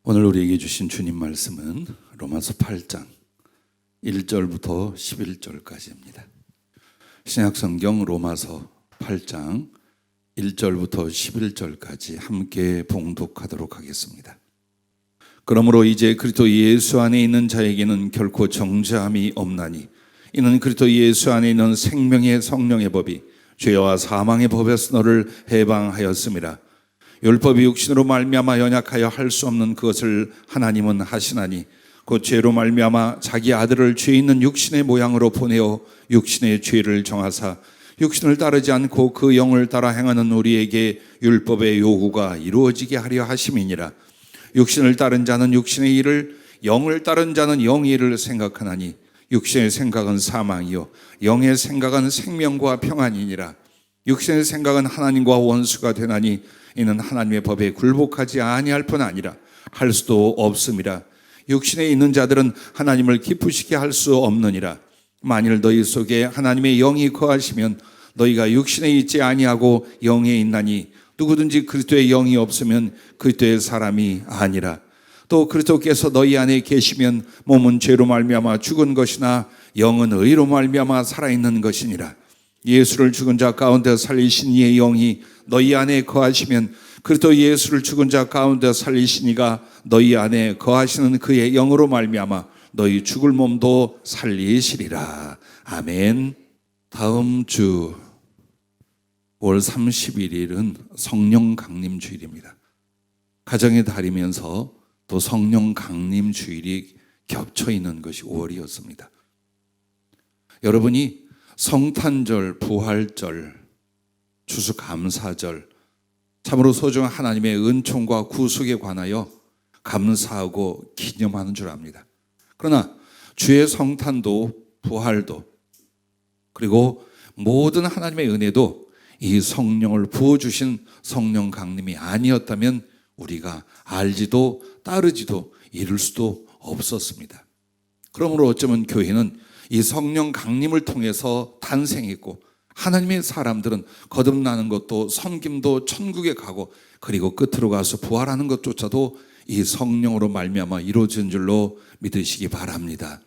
오늘 우리에게 주신 주님 말씀은 로마서 8장 1절부터 11절까지입니다. 신약성경 로마서 8장 1절부터 11절까지 함께 봉독하도록 하겠습니다. 그러므로 이제 그리스도 예수 안에 있는 자에게는 결코 정죄함이 없나니 이는 그리스도 예수 안에 있는 생명의 성령의 법이 죄와 사망의 법에서 너를 해방하였음이라. 율법이 육신으로 말미암아 연약하여 할 수 없는 그것을 하나님은 하시나니 곧 죄로 말미암아 자기 아들을 죄 있는 육신의 모양으로 보내어 육신의 죄를 정하사 육신을 따르지 않고 그 영을 따라 행하는 우리에게 율법의 요구가 이루어지게 하려 하심이니라. 육신을 따른 자는 육신의 일을, 영을 따른 자는 영의 일을 생각하나니 육신의 생각은 사망이요 영의 생각은 생명과 평안이니라. 육신의 생각은 하나님과 원수가 되나니 이는 하나님의 법에 굴복하지 아니할 뿐 아니라 할 수도 없음이라. 육신에 있는 자들은 하나님을 기쁘시게 할 수 없느니라. 만일 너희 속에 하나님의 영이 거하시면 너희가 육신에 있지 아니하고 영에 있나니 누구든지 그리스도의 영이 없으면 그리스도의 사람이 아니라. 또 그리스도께서 너희 안에 계시면 몸은 죄로 말미암아 죽은 것이나 영은 의로 말미암아 살아있는 것이니라. 예수를 죽은 자 가운데 살리신 이의 영이 너희 안에 거하시면 그리스도 예수를 죽은 자 가운데 살리신 이가 너희 안에 거하시는 그의 영으로 말미암아 너희 죽을 몸도 살리시리라. 아멘. 다음 주 5월 31일은 성령 강림 주일입니다. 가정의 달이면서 또 성령 강림 주일이 겹쳐 있는 것이 5월이었습니다. 여러분이 성탄절, 부활절, 추수감사절, 참으로 소중한 하나님의 은총과 구속에 관하여 감사하고 기념하는 줄 압니다. 그러나 주의 성탄도 부활도 그리고 모든 하나님의 은혜도 이 성령을 부어주신 성령 강림이 아니었다면 우리가 알지도 따르지도 이룰 수도 없었습니다. 그러므로 어쩌면 교회는 이 성령 강림을 통해서 탄생했고 하나님의 사람들은 거듭나는 것도 섬김도 천국에 가고 그리고 끝으로 가서 부활하는 것조차도 이 성령으로 말미암아 이루어진 줄로 믿으시기 바랍니다.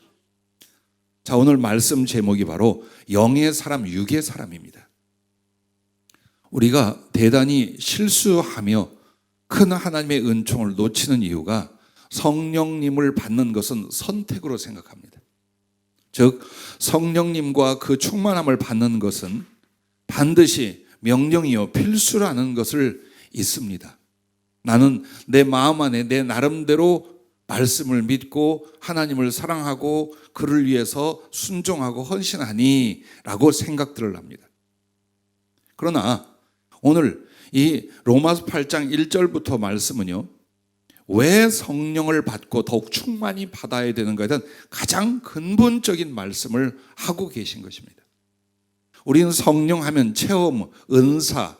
자, 오늘 말씀 제목이 바로 영의 사람, 육의 사람입니다. 우리가 대단히 실수하며 큰 하나님의 은총을 놓치는 이유가 성령님을 받는 것은 선택으로 생각합니다. 즉 성령님과 그 충만함을 받는 것은 반드시 명령이요 필수라는 것을 잊습니다. 나는 내 마음 안에 내 나름대로 말씀을 믿고 하나님을 사랑하고 그를 위해서 순종하고 헌신하니 라고 생각들을 합니다. 그러나 오늘 이 로마서 8장 1절부터 말씀은요, 왜 성령을 받고 더욱 충만히 받아야 되는가에 대한 가장 근본적인 말씀을 하고 계신 것입니다. 우리는 성령 하면 체험, 은사,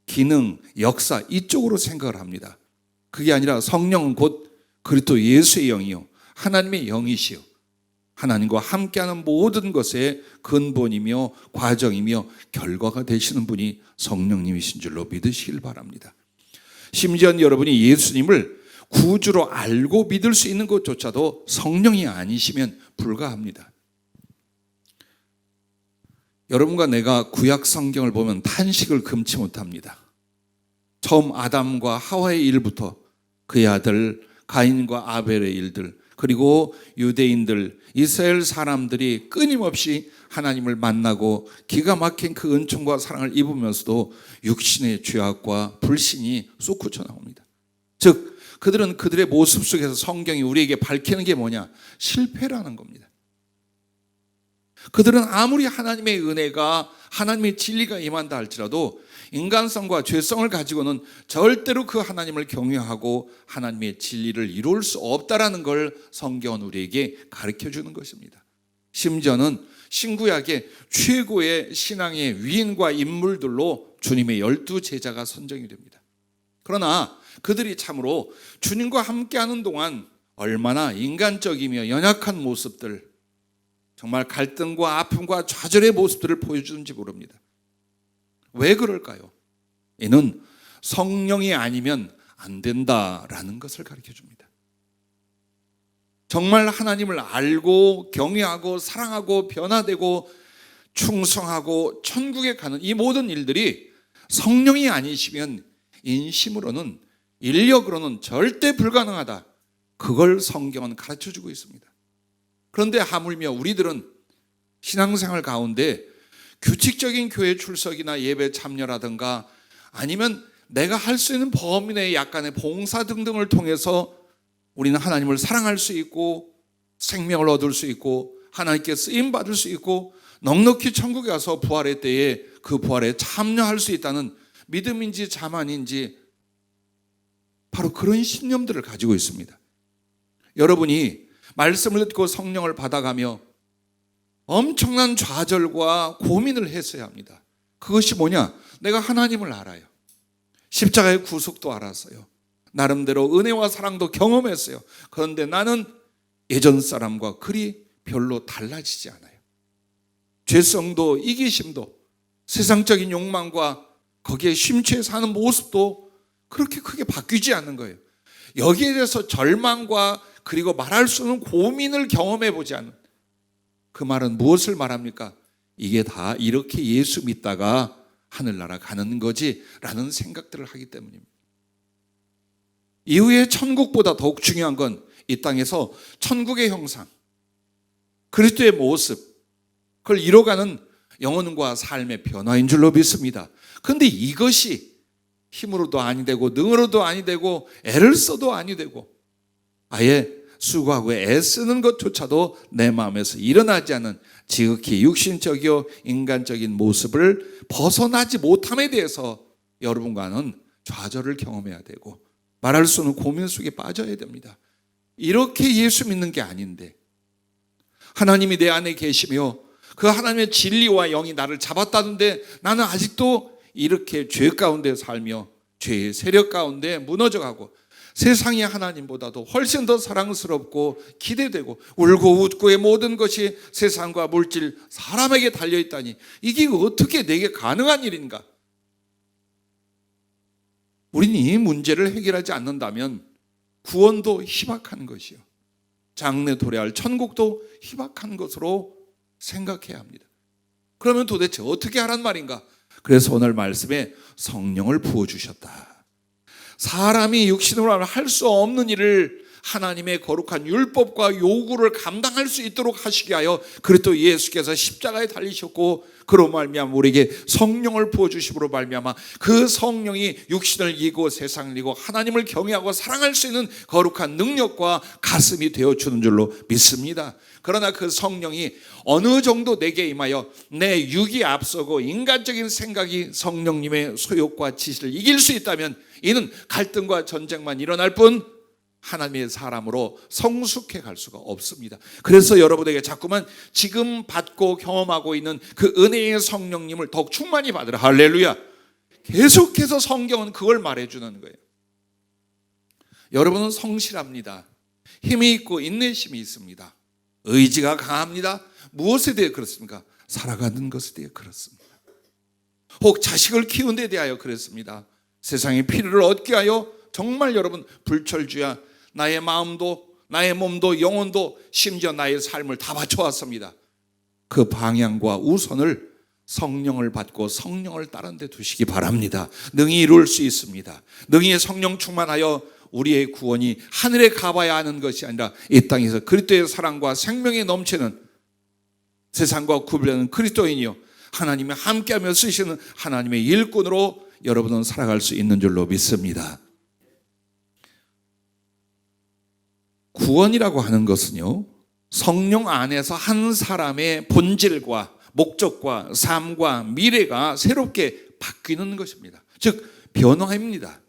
기능, 역사 이쪽으로 생각을 합니다. 그게 아니라 성령은 곧 그리스도 예수의 영이요 하나님의 영이시요 하나님과 함께하는 모든 것의 근본이며 과정이며 결과가 되시는 분이 성령님이신 줄로 믿으시길 바랍니다. 심지어 여러분이 예수님을 구주로 알고 믿을 수 있는 것조차도 성령이 아니시면 불가합니다. 여러분과 내가 구약 성경을 보면 탄식을 금치 못합니다. 처음 아담과 하와의 일부터 그의 아들 가인과 아벨의 일들, 그리고 유대인들, 이스라엘 사람들이 끊임없이 하나님을 만나고 기가 막힌 그 은총과 사랑을 입으면서도 육신의 죄악과 불신이 쏟구쳐 나옵니다. 즉 그들은 그들의 모습 속에서 성경이 우리에게 밝히는 게 뭐냐? 실패라는 겁니다. 그들은 아무리 하나님의 은혜가 하나님의 진리가 임한다 할지라도 인간성과 죄성을 가지고는 절대로 그 하나님을 경외하고 하나님의 진리를 이룰 수 없다라는 걸 성경은 우리에게 가르쳐 주는 것입니다. 심지어는 신구약의 최고의 신앙의 위인과 인물들로 주님의 12 제자가 선정이 됩니다. 그러나 그들이 참으로 주님과 함께하는 동안 얼마나 인간적이며 연약한 모습들, 정말 갈등과 아픔과 좌절의 모습들을 보여주는지 모릅니다. 왜 그럴까요? 이는 성령이 아니면 안 된다라는 것을 가르쳐 줍니다. 정말 하나님을 알고 경외하고 사랑하고 변화되고 충성하고 천국에 가는 이 모든 일들이 성령이 아니시면 인심으로는, 인력으로는 절대 불가능하다. 그걸 성경은 가르쳐주고 있습니다. 그런데 하물며 우리들은 신앙생활 가운데 규칙적인 교회 출석이나 예배 참여라든가 아니면 내가 할 수 있는 범위 내의 약간의 봉사 등등을 통해서 우리는 하나님을 사랑할 수 있고 생명을 얻을 수 있고 하나님께 쓰임받을 수 있고 넉넉히 천국에 가서 부활의 때에 그 부활에 참여할 수 있다는 믿음인지 자만인지 바로 그런 신념들을 가지고 있습니다. 여러분이 말씀을 듣고 성령을 받아가며 엄청난 좌절과 고민을 했어야 합니다. 그것이 뭐냐? 내가 하나님을 알아요. 십자가의 구속도 알았어요. 나름대로 은혜와 사랑도 경험했어요. 그런데 나는 예전 사람과 그리 별로 달라지지 않아요. 죄성도 이기심도 세상적인 욕망과 거기에 심취해 사는 모습도 그렇게 크게 바뀌지 않는 거예요. 여기에 대해서 절망과 그리고 말할 수 없는 고민을 경험해 보지 않는, 그 말은 무엇을 말합니까? 이게 다 이렇게 예수 믿다가 하늘나라 가는 거지 라는 생각들을 하기 때문입니다. 이후에 천국보다 더욱 중요한 건 이 땅에서 천국의 형상, 그리스도의 모습, 그걸 이뤄가는 영혼과 삶의 변화인 줄로 믿습니다. 그런데 이것이 힘으로도 아니 되고 능으로도 아니 되고 애를 써도 아니 되고 아예 수고하고 애쓰는 것조차도 내 마음에서 일어나지 않는 지극히 육신적이요 인간적인 모습을 벗어나지 못함에 대해서 여러분과는 좌절을 경험해야 되고 말할 수 없는 고민 속에 빠져야 됩니다. 이렇게 예수 믿는 게 아닌데 하나님이 내 안에 계시며 그 하나님의 진리와 영이 나를 잡았다는데 나는 아직도 이렇게 죄 가운데 살며 죄의 세력 가운데 무너져가고 세상이 하나님보다도 훨씬 더 사랑스럽고 기대되고 울고 웃고의 모든 것이 세상과 물질, 사람에게 달려있다니 이게 어떻게 내게 가능한 일인가? 우리는 이 문제를 해결하지 않는다면 구원도 희박한 것이요, 장래 도래할 천국도 희박한 것으로 생각해야 합니다. 그러면 도대체 어떻게 하란 말인가? 그래서 오늘 말씀에 성령을 부어주셨다. 사람이 육신으로 할 수 없는 일을 하나님의 거룩한 율법과 요구를 감당할 수 있도록 하시게 하여 그리스도 예수께서 십자가에 달리셨고 그로 말미암아 우리에게 성령을 부어주심으로 말미암아 그 성령이 육신을 이기고 세상을 이기고 하나님을 경외하고 사랑할 수 있는 거룩한 능력과 가슴이 되어주는 줄로 믿습니다. 그러나 그 성령이 어느 정도 내게 임하여 내 육이 앞서고 인간적인 생각이 성령님의 소욕과 지시를 이길 수 있다면 이는 갈등과 전쟁만 일어날 뿐 하나님의 사람으로 성숙해 갈 수가 없습니다. 그래서 여러분에게 자꾸만 지금 받고 경험하고 있는 그 은혜의 성령님을 더욱 충만히 받으라. 할렐루야. 계속해서 성경은 그걸 말해주는 거예요. 여러분은 성실합니다. 힘이 있고 인내심이 있습니다. 의지가 강합니다. 무엇에 대해 그렇습니까? 살아가는 것에 대해 그렇습니다. 혹 자식을 키우는 데 대하여 그렇습니다. 세상의 필요를 얻게 하여 정말 여러분 불철주야 나의 마음도 나의 몸도 영혼도 심지어 나의 삶을 다 바쳐왔습니다. 그 방향과 우선을 성령을 받고 성령을 다른 데 두시기 바랍니다. 능히 이룰 수 있습니다. 능히 성령 충만하여 우리의 구원이 하늘에 가봐야 하는 것이 아니라 이 땅에서 그리스도의 사랑과 생명에 넘치는 세상과 구별되는 그리스도인이요 하나님이 함께하며 쓰시는 하나님의 일꾼으로 여러분은 살아갈 수 있는 줄로 믿습니다. 구원이라고 하는 것은요, 성령 안에서 한 사람의 본질과 목적과 삶과 미래가 새롭게 바뀌는 것입니다. 즉 변화입니다.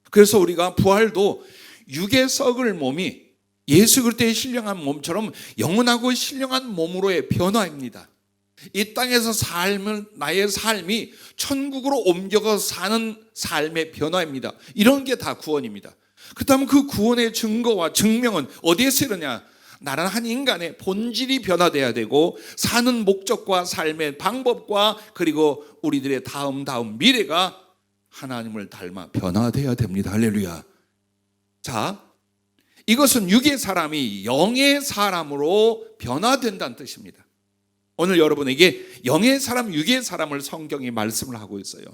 그래서 우리가 부활도 육의 썩을 몸이 예수 그리스도의 신령한 몸처럼 영원하고 신령한 몸으로의 변화입니다. 이 땅에서 삶은 나의 삶이 천국으로 옮겨가 사는 삶의 변화입니다. 이런 게 다 구원입니다. 그렇다면 그 구원의 증거와 증명은 어디에서 이러냐? 나란 한 인간의 본질이 변화돼야 되고 사는 목적과 삶의 방법과 그리고 우리들의 다음 미래가 하나님을 닮아 변화돼야 됩니다. 할렐루야. 자, 이것은 육의 사람이 영의 사람으로 변화된다는 뜻입니다. 오늘 여러분에게 영의 사람, 육의 사람을 성경이 말씀을 하고 있어요.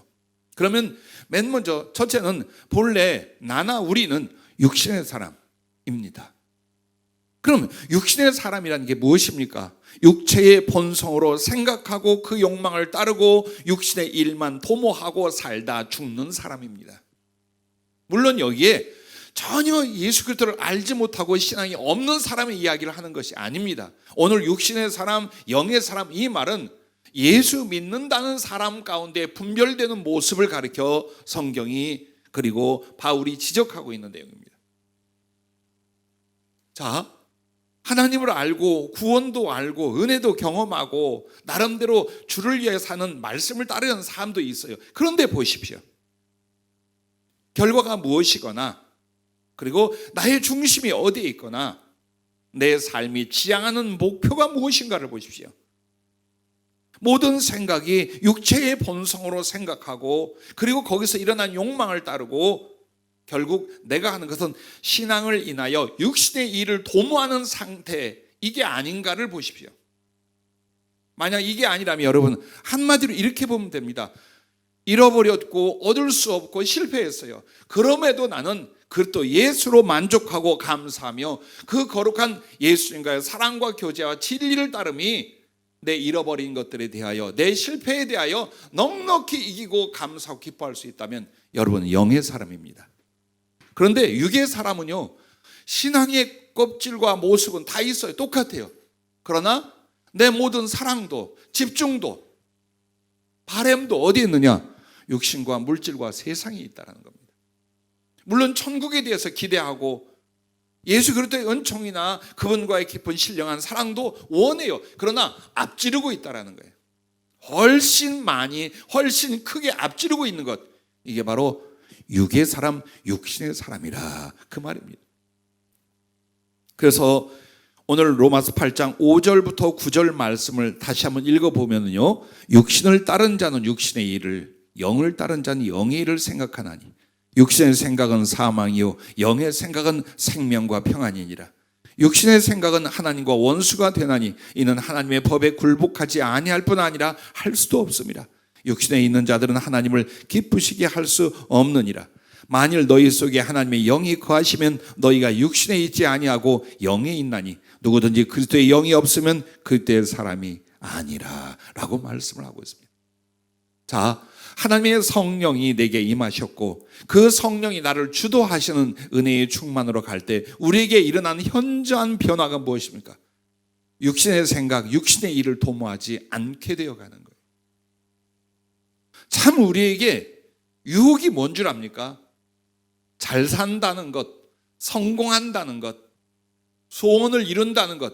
그러면 맨 먼저 첫째는 본래 나나 우리는 육신의 사람입니다. 그럼 육신의 사람이라는 게 무엇입니까? 육체의 본성으로 생각하고 그 욕망을 따르고 육신의 일만 도모하고 살다 죽는 사람입니다. 물론 여기에 전혀 예수 그리스도를 알지 못하고 신앙이 없는 사람의 이야기를 하는 것이 아닙니다. 오늘 육신의 사람, 영의 사람, 이 말은 예수 믿는다는 사람 가운데 분별되는 모습을 가리켜 성경이 그리고 바울이 지적하고 있는 내용입니다. 자, 하나님을 알고 구원도 알고 은혜도 경험하고 나름대로 주를 위해 사는 말씀을 따르는 사람도 있어요. 그런데 보십시오. 결과가 무엇이거나 그리고 나의 중심이 어디에 있거나 내 삶이 지향하는 목표가 무엇인가를 보십시오. 모든 생각이 육체의 본성으로 생각하고 그리고 거기서 일어난 욕망을 따르고 결국 내가 하는 것은 신앙을 인하여 육신의 일을 도모하는 상태, 이게 아닌가를 보십시오. 만약 이게 아니라면 여러분 한마디로 이렇게 보면 됩니다. 잃어버렸고 얻을 수 없고 실패했어요. 그럼에도 나는 그것도 예수로 만족하고 감사하며 그 거룩한 예수님과의 사랑과 교제와 진리를 따름이 내 잃어버린 것들에 대하여 내 실패에 대하여 넉넉히 이기고 감사하고 기뻐할 수 있다면 여러분은 영의 사람입니다. 그런데 육의 사람은요, 신앙의 껍질과 모습은 다 있어요. 똑같아요. 그러나 내 모든 사랑도 집중도 바램도 어디에 있느냐? 육신과 물질과 세상에 있다는 겁니다. 물론 천국에 대해서 기대하고 예수 그리스도의 은총이나 그분과의 깊은 신령한 사랑도 원해요. 그러나 앞지르고 있다는 거예요. 훨씬 많이 훨씬 크게 앞지르고 있는 것, 이게 바로 육의 사람, 육신의 사람이라 그 말입니다. 그래서 오늘 로마서 8장 5절부터 9절 말씀을 다시 한번 읽어보면요, 육신을 따른 자는 육신의 일을, 영을 따른 자는 영의 일을 생각하나니 육신의 생각은 사망이요 영의 생각은 생명과 평안이니라. 육신의 생각은 하나님과 원수가 되나니 이는 하나님의 법에 굴복하지 아니할 뿐 아니라 할 수도 없습니다. 육신에 있는 자들은 하나님을 기쁘시게 할 수 없느니라. 만일 너희 속에 하나님의 영이 거하시면 너희가 육신에 있지 아니하고 영에 있나니 누구든지 그리스도의 영이 없으면 그때의 사람이 아니라 라고 말씀을 하고 있습니다. 자, 하나님의 성령이 내게 임하셨고 그 성령이 나를 주도하시는 은혜의 충만으로 갈 때 우리에게 일어나는 현저한 변화가 무엇입니까? 육신의 생각, 육신의 일을 도모하지 않게 되어가는 거예요. 참 우리에게 유혹이 뭔 줄 압니까? 잘 산다는 것, 성공한다는 것, 소원을 이룬다는 것,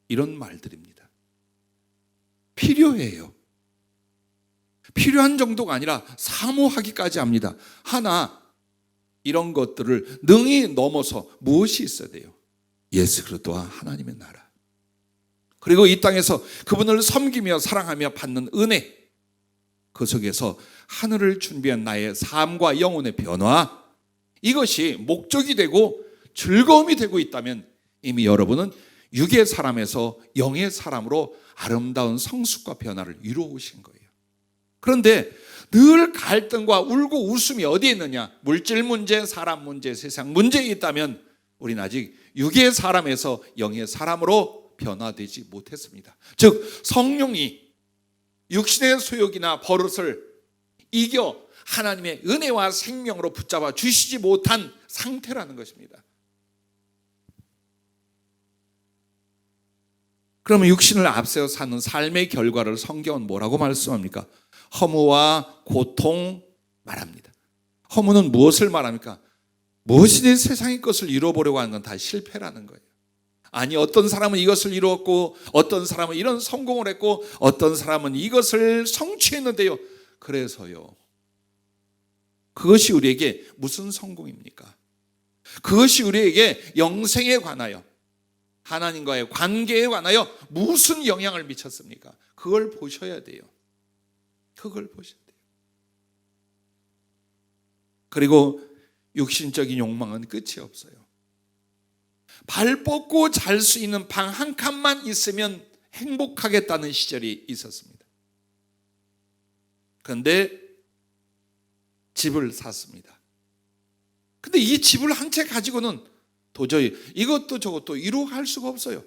이런 말들입니다. 필요해요. 필요한 정도가 아니라 사모하기까지 합니다. 하나, 이런 것들을 능히 넘어서 무엇이 있어야 돼요? 예수 그리스도와 하나님의 나라. 그리고 이 땅에서 그분을 섬기며 사랑하며 받는 은혜, 그 속에서 하늘을 준비한 나의 삶과 영혼의 변화, 이것이 목적이 되고 즐거움이 되고 있다면 이미 여러분은 육의 사람에서 영의 사람으로 아름다운 성숙과 변화를 이루어 오신 거예요. 그런데 늘 갈등과 울고 웃음이 어디에 있느냐? 물질 문제, 사람 문제, 세상 문제에 있다면 우리는 아직 육의 사람에서 영의 사람으로 변화되지 못했습니다. 즉 성령이 육신의 소욕이나 버릇을 이겨 하나님의 은혜와 생명으로 붙잡아 주시지 못한 상태라는 것입니다. 그러면 육신을 앞세워 사는 삶의 결과를 성경은 뭐라고 말씀합니까? 허무와 고통 말합니다. 허무는 무엇을 말합니까? 무엇이든 세상의 것을 이루어보려고 하는 건 다 실패라는 거예요. 아니, 어떤 사람은 이것을 이루었고 어떤 사람은 이런 성공을 했고 어떤 사람은 이것을 성취했는데요, 그래서요, 그것이 우리에게 무슨 성공입니까? 그것이 우리에게 영생에 관하여 하나님과의 관계에 관하여 무슨 영향을 미쳤습니까? 그걸 보셔야 돼요. 그걸 보셔야 돼요. 그리고 육신적인 욕망은 끝이 없어요. 발 뻗고 잘 수 있는 방 한 칸만 있으면 행복하겠다는 시절이 있었습니다. 그런데 집을 샀습니다. 근데 이 집을 한 채 가지고는 도저히 이것도 저것도 이루어갈 수가 없어요.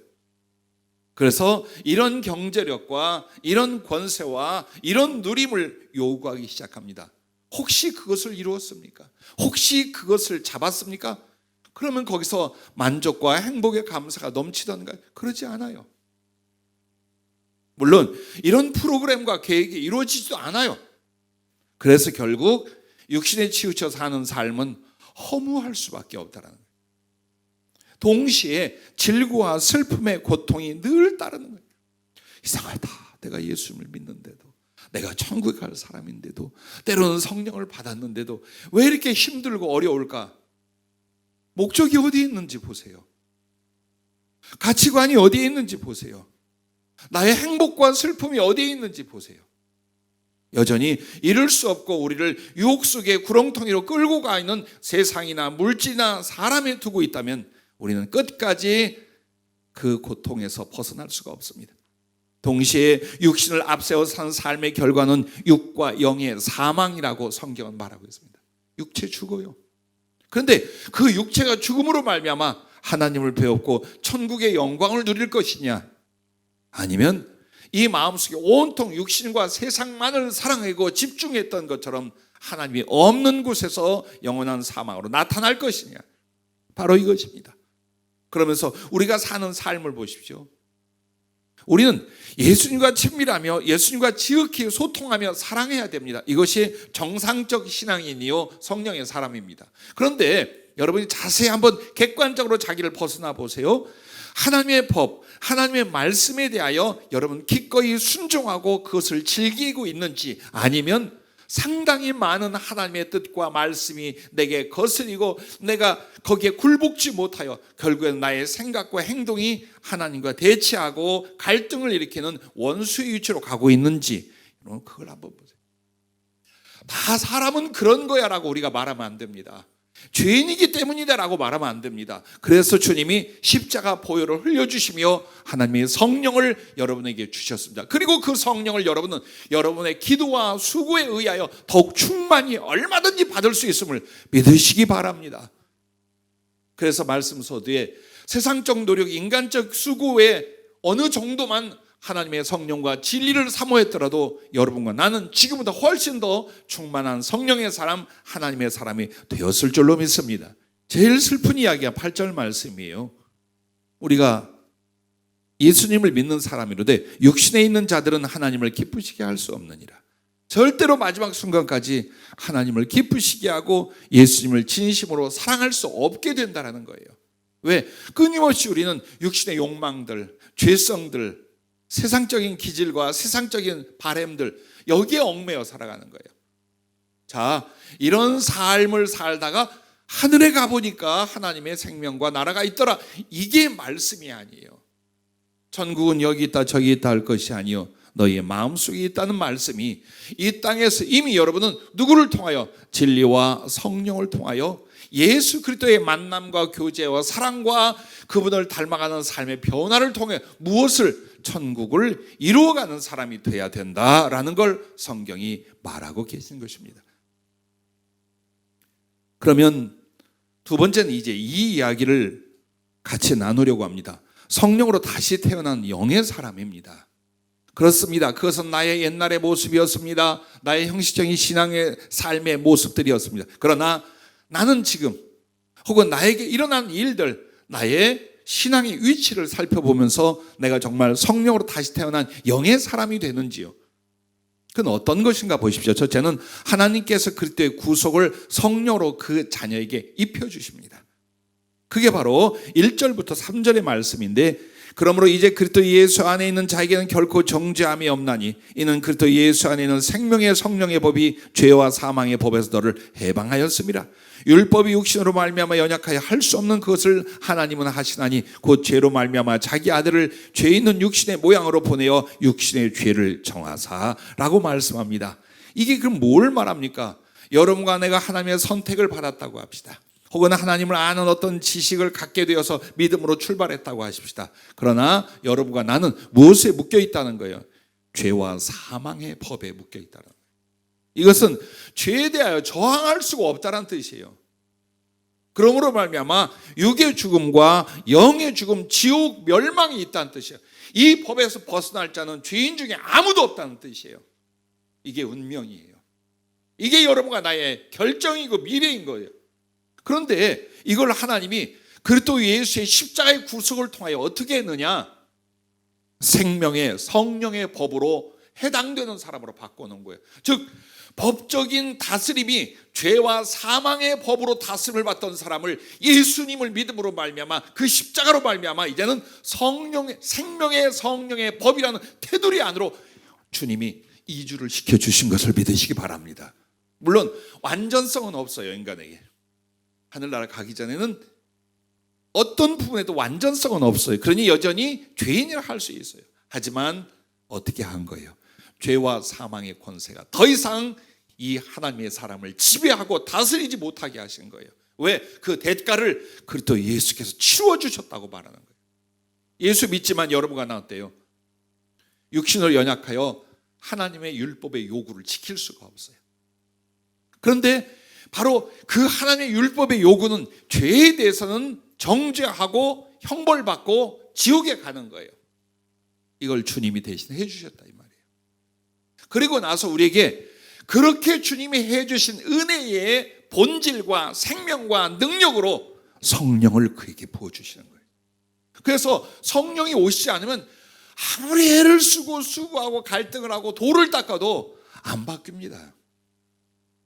그래서 이런 경제력과 이런 권세와 이런 누림을 요구하기 시작합니다. 혹시 그것을 이루었습니까? 혹시 그것을 잡았습니까? 그러면 거기서 만족과 행복의 감사가 넘치던가요? 그러지 않아요. 물론 이런 프로그램과 계획이 이루어지지도 않아요. 그래서 결국 육신에 치우쳐 사는 삶은 허무할 수밖에 없다는 거예요. 동시에 질고와 슬픔의 고통이 늘 따르는 거예요. 이상하다. 내가 예수님을 믿는데도, 내가 천국에 갈 사람인데도, 때로는 성령을 받았는데도 왜 이렇게 힘들고 어려울까? 목적이 어디에 있는지 보세요. 가치관이 어디에 있는지 보세요. 나의 행복과 슬픔이 어디에 있는지 보세요. 여전히 이룰 수 없고 우리를 유혹 속에 구렁텅이로 끌고 가 있는 세상이나 물질이나 사람에 두고 있다면 우리는 끝까지 그 고통에서 벗어날 수가 없습니다. 동시에 육신을 앞세워 산 삶의 결과는 육과 영의 사망이라고 성경은 말하고 있습니다. 육체 죽어요. 그런데 그 육체가 죽음으로 말미암아 하나님을 배웠고 천국의 영광을 누릴 것이냐, 아니면 이 마음속에 온통 육신과 세상만을 사랑하고 집중했던 것처럼 하나님이 없는 곳에서 영원한 사망으로 나타날 것이냐, 바로 이것입니다. 그러면서 우리가 사는 삶을 보십시오. 우리는 예수님과 친밀하며 예수님과 지극히 소통하며 사랑해야 됩니다. 이것이 정상적 신앙인이요 성령의 사람입니다. 그런데 여러분이 자세히 한번 객관적으로 자기를 벗어나 보세요. 하나님의 법, 하나님의 말씀에 대하여 여러분 기꺼이 순종하고 그것을 즐기고 있는지, 아니면 상당히 많은 하나님의 뜻과 말씀이 내게 거스리고 내가 거기에 굴복지 못하여 결국엔 나의 생각과 행동이 하나님과 대치하고 갈등을 일으키는 원수의 위치로 가고 있는지, 여러분 그걸 한번 보세요. 다 사람은 그런 거야 라고 우리가 말하면 안 됩니다. 죄인이기 때문이다 라고 말하면 안 됩니다. 그래서 주님이 십자가 보혈을 흘려주시며 하나님의 성령을 여러분에게 주셨습니다. 그리고 그 성령을 여러분은 여러분의 기도와 수고에 의하여 더욱 충만히 얼마든지 받을 수 있음을 믿으시기 바랍니다. 그래서 말씀 서두에 세상적 노력, 인간적 수고에 어느 정도만 하나님의 성령과 진리를 사모했더라도 여러분과 나는 지금보다 훨씬 더 충만한 성령의 사람, 하나님의 사람이 되었을 줄로 믿습니다. 제일 슬픈 이야기가 8절 말씀이에요. 우리가 예수님을 믿는 사람이로되 육신에 있는 자들은 하나님을 기쁘시게 할 수 없느니라. 절대로 마지막 순간까지 하나님을 기쁘시게 하고 예수님을 진심으로 사랑할 수 없게 된다는 거예요. 왜? 끊임없이 우리는 육신의 욕망들, 죄성들, 세상적인 기질과 세상적인 바램들, 여기에 얽매여 살아가는 거예요. 자, 이런 삶을 살다가 하늘에 가보니까 하나님의 생명과 나라가 있더라. 이게 말씀이 아니에요. 천국은 여기 있다 저기 있다 할 것이 아니요 너희의 마음속에 있다는 말씀이 이 땅에서 이미 여러분은 누구를 통하여? 진리와 성령을 통하여 예수 그리스도의 만남과 교제와 사랑과 그분을 닮아가는 삶의 변화를 통해 무엇을? 천국을 이루어가는 사람이 돼야 된다라는 걸 성경이 말하고 계신 것입니다. 그러면 두 번째는 이제 이 이야기를 같이 나누려고 합니다. 성령으로 다시 태어난 영의 사람입니다. 그렇습니다. 그것은 나의 옛날의 모습이었습니다. 나의 형식적인 신앙의 삶의 모습들이었습니다. 그러나 나는 지금 혹은 나에게 일어난 일들, 나의 신앙의 위치를 살펴보면서 내가 정말 성령으로 다시 태어난 영의 사람이 되는지요. 그건 어떤 것인가 보십시오. 첫째는 하나님께서 그리스도의 구속을 성령으로 그 자녀에게 입혀주십니다. 그게 바로 1절부터 3절의 말씀인데, 그러므로 이제 그리스도 예수 안에 있는 자에게는 결코 정죄함이 없나니 이는 그리스도 예수 안에 있는 생명의 성령의 법이 죄와 사망의 법에서 너를 해방하였습니다. 율법이 육신으로 말미암아 연약하여 할 수 없는 그것을 하나님은 하시나니 곧 죄로 말미암아 자기 아들을 죄 있는 육신의 모양으로 보내어 육신의 죄를 정하사라고 말씀합니다. 이게 그럼 뭘 말합니까? 여러분과 내가 하나님의 선택을 받았다고 합시다. 혹은 하나님을 아는 어떤 지식을 갖게 되어서 믿음으로 출발했다고 하십시다. 그러나 여러분과 나는 무엇에 묶여 있다는 거예요? 죄와 사망의 법에 묶여 있다는 거예요. 이것은 죄에 대하여 저항할 수가 없다는 뜻이에요. 그러므로 말미암아 육의 죽음과 영의 죽음, 지옥 멸망이 있다는 뜻이에요. 이 법에서 벗어날 자는 죄인 중에 아무도 없다는 뜻이에요. 이게 운명이에요. 이게 여러분과 나의 결정이고 미래인 거예요. 그런데 이걸 하나님이 그리스도 예수의 십자가의 구속을 통하여 어떻게 했느냐? 생명의 성령의 법으로 해당되는 사람으로 바꿔놓은 거예요. 즉 법적인 다스림이 죄와 사망의 법으로 다스림을 받던 사람을 예수님을 믿음으로 말미암아 그 십자가로 말미암아 이제는 성령의 생명의 성령의 법이라는 테두리 안으로 주님이 이주를 시켜주신 것을 믿으시기 바랍니다. 물론 완전성은 없어요. 인간에게 하늘나라 가기 전에는 어떤 부분에도 완전성은 없어요. 그러니 여전히 죄인이라 할 수 있어요. 하지만 어떻게 한 거예요? 죄와 사망의 권세가 더 이상 이 하나님의 사람을 지배하고 다스리지 못하게 하신 거예요. 왜? 그 대가를 그리스도 예수께서 치워 주셨다고 말하는 거예요. 예수 믿지만 여러분과 나 어때요? 육신으로 연약하여 하나님의 율법의 요구를 지킬 수가 없어요. 그런데 바로 그 하나님의 율법의 요구는 죄에 대해서는 정죄하고 형벌받고 지옥에 가는 거예요. 이걸 주님이 대신 해주셨다 이 말이에요. 그리고 나서 우리에게 그렇게 주님이 해주신 은혜의 본질과 생명과 능력으로 성령을 그에게 부어주시는 거예요. 그래서 성령이 오시지 않으면 아무리 애를 쓰고 수고하고 갈등을 하고 돌을 닦아도 안 바뀝니다.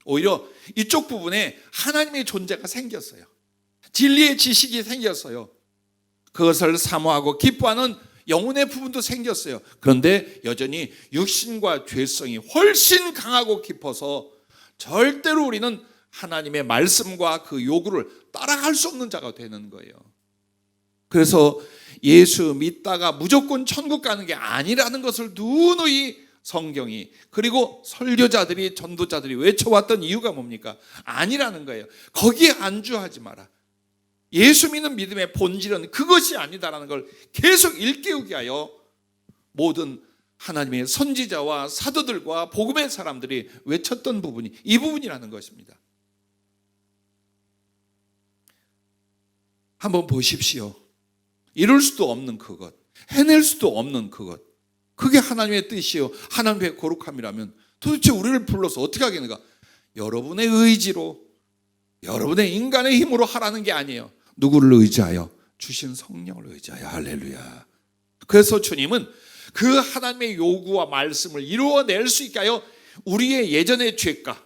오히려 이쪽 부분에 하나님의 존재가 생겼어요. 진리의 지식이 생겼어요. 그것을 사모하고 기뻐하는 영혼의 부분도 생겼어요. 그런데 여전히 육신과 죄성이 훨씬 강하고 깊어서 절대로 우리는 하나님의 말씀과 그 요구를 따라갈 수 없는 자가 되는 거예요. 그래서 예수 믿다가 무조건 천국 가는 게 아니라는 것을 누누이 성경이 그리고 설교자들이 전도자들이 외쳐왔던 이유가 뭡니까? 아니라는 거예요. 거기에 안주하지 마라. 예수 믿는 믿음의 본질은 그것이 아니다라는 걸 계속 일깨우게 하여 모든 하나님의 선지자와 사도들과 복음의 사람들이 외쳤던 부분이 이 부분이라는 것입니다. 한번 보십시오. 이룰 수도 없는 그것, 해낼 수도 없는 그것, 그게 하나님의 뜻이요 하나님의 거룩함이라면 도대체 우리를 불러서 어떻게 하겠는가? 여러분의 의지로, 여러분의 인간의 힘으로 하라는 게 아니에요. 누구를 의지하여? 주신 성령을 의지하여. 할렐루야. 그래서 주님은 그 하나님의 요구와 말씀을 이루어낼 수 있게 하여 우리의 예전의 죄가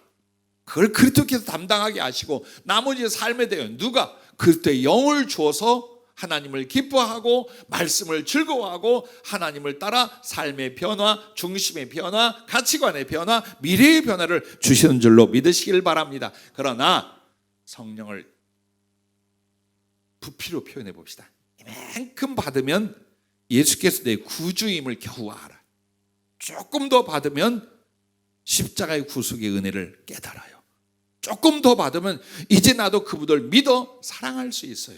그걸 그리스도께서 담당하게 하시고 나머지 삶에 대해 누가 그리스도의 영을 주어서 하나님을 기뻐하고 말씀을 즐거워하고 하나님을 따라 삶의 변화, 중심의 변화, 가치관의 변화, 미래의 변화를 주시는 줄로 믿으시길 바랍니다. 그러나 성령을 부피로 표현해 봅시다. 이만큼 받으면 예수께서 내 구주임을 겨우 알아. 조금 더 받으면 십자가의 구속의 은혜를 깨달아요. 조금 더 받으면 이제 나도 그분을 믿어 사랑할 수 있어요.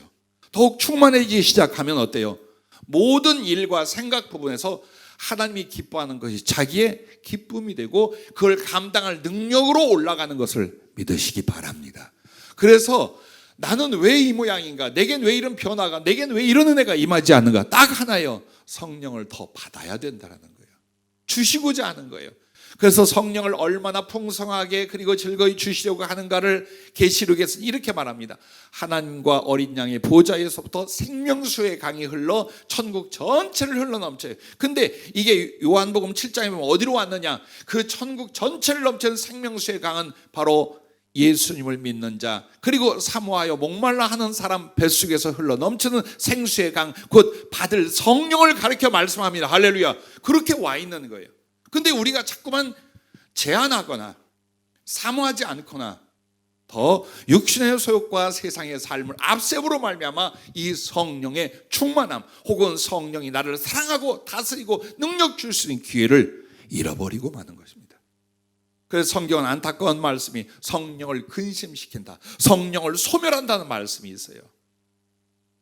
더욱 충만해지기 시작하면 어때요? 모든 일과 생각 부분에서 하나님이 기뻐하는 것이 자기의 기쁨이 되고 그걸 감당할 능력으로 올라가는 것을 믿으시기 바랍니다. 그래서 나는 왜 이 모양인가? 내겐 왜 이런 변화가, 내겐 왜 이런 은혜가 임하지 않는가? 딱 하나요. 성령을 더 받아야 된다는 거예요. 주시고자 하는 거예요. 그래서 성령을 얼마나 풍성하게 그리고 즐거이 주시려고 하는가를 계시록에서는 이렇게 말합니다. 하나님과 어린 양의 보좌에서부터 생명수의 강이 흘러 천국 전체를 흘러넘쳐요. 근데 이게 요한복음 7장에 보면 어디로 왔느냐? 그 천국 전체를 넘치는 생명수의 강은 바로 예수님을 믿는 자 그리고 사모하여 목말라 하는 사람 뱃속에서 흘러넘치는 생수의 강 곧 받을 성령을 가리켜 말씀합니다. 할렐루야. 그렇게 와 있는 거예요. 근데 우리가 자꾸만 제한하거나 사모하지 않거나 더 육신의 소욕과 세상의 삶을 앞세우로 말미암아 이 성령의 충만함 혹은 성령이 나를 사랑하고 다스리고 능력 줄 수 있는 기회를 잃어버리고 마는 것입니다. 그래서 성경은 안타까운 말씀이 성령을 근심시킨다, 성령을 소멸한다는 말씀이 있어요.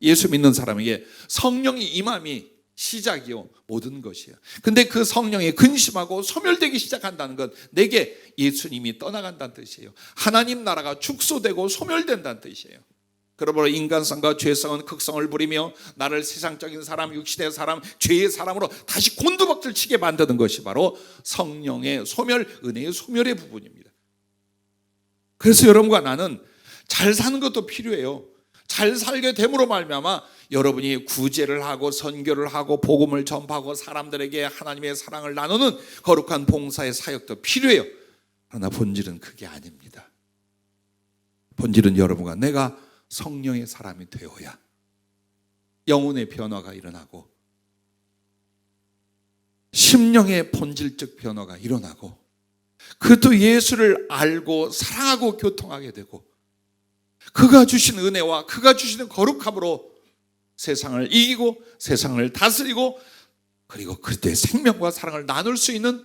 예수 믿는 사람에게 성령이 임함이 시작이요 모든 것이에요. 근데 그 성령이 근심하고 소멸되기 시작한다는 건 내게 예수님이 떠나간다는 뜻이에요. 하나님 나라가 축소되고 소멸된다는 뜻이에요. 그러므로 인간성과 죄성은 극성을 부리며 나를 세상적인 사람, 육신의 사람, 죄의 사람으로 다시 곤두박질 치게 만드는 것이 바로 성령의 소멸, 은혜의 소멸의 부분입니다. 그래서 여러분과 나는 잘 사는 것도 필요해요. 잘 살게 됨으로 말미암아 여러분이 구제를 하고 선교를 하고 복음을 전파하고 사람들에게 하나님의 사랑을 나누는 거룩한 봉사의 사역도 필요해요. 그러나 본질은 그게 아닙니다. 본질은 여러분과 내가 성령의 사람이 되어야 영혼의 변화가 일어나고 심령의 본질적 변화가 일어나고 그것도 예수를 알고 사랑하고 교통하게 되고 그가 주신 은혜와 그가 주시는 거룩함으로 세상을 이기고 세상을 다스리고 그리고 그때의 생명과 사랑을 나눌 수 있는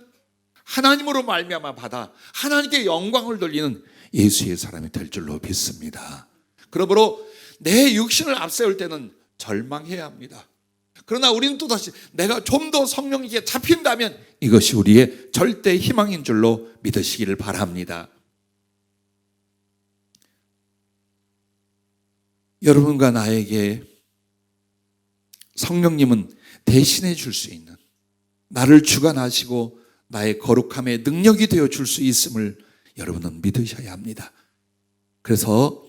하나님으로 말미암아 받아 하나님께 영광을 돌리는 예수의 사람이 될 줄로 믿습니다. 그러므로 내 육신을 앞세울 때는 절망해야 합니다. 그러나 우리는 또다시 내가 좀 더 성령에게 잡힌다면 이것이 우리의 절대 희망인 줄로 믿으시기를 바랍니다. 여러분과 나에게 성령님은 대신해 줄 수 있는, 나를 주관하시고 나의 거룩함의 능력이 되어 줄 수 있음을 여러분은 믿으셔야 합니다. 그래서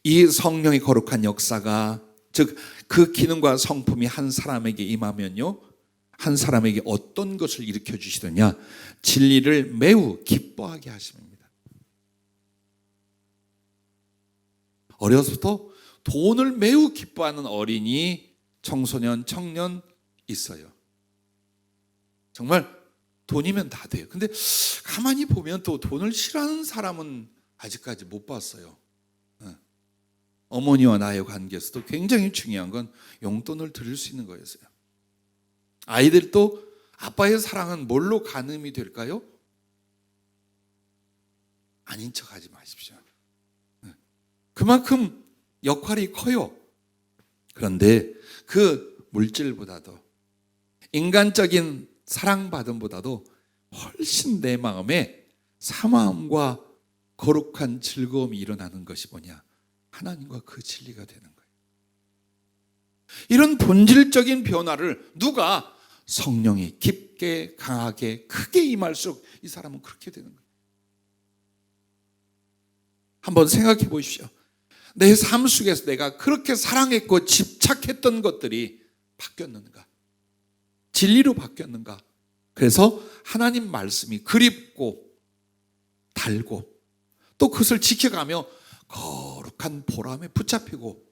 이 성령의 거룩한 역사가, 즉 그 기능과 성품이 한 사람에게 임하면요, 한 사람에게 어떤 것을 일으켜 주시느냐, 진리를 매우 기뻐하게 하십니다. 어려서부터 돈을 매우 기뻐하는 어린이, 청소년, 청년 있어요. 정말 돈이면 다 돼요. 근데 가만히 보면 또 돈을 싫어하는 사람은 아직까지 못 봤어요. 어머니와 나의 관계에서도 굉장히 중요한 건 용돈을 드릴 수 있는 거였어요. 아이들도 아빠의 사랑은 뭘로 가늠이 될까요? 아닌 척하지 마십시오. 그만큼 역할이 커요. 그런데 그 물질보다도, 인간적인 사랑받음보다도 훨씬 내 마음에 사마움과 거룩한 즐거움이 일어나는 것이 뭐냐? 하나님과 그 진리가 되는 거예요. 이런 본질적인 변화를 누가 성령이 깊게, 강하게, 크게 임할수록 이 사람은 그렇게 되는 거예요. 한번 생각해 보십시오. 내 삶 속에서 내가 그렇게 사랑했고 집착했던 것들이 바뀌었는가? 진리로 바뀌었는가? 그래서 하나님 말씀이 그립고 달고 또 그것을 지켜가며 거룩한 보람에 붙잡히고,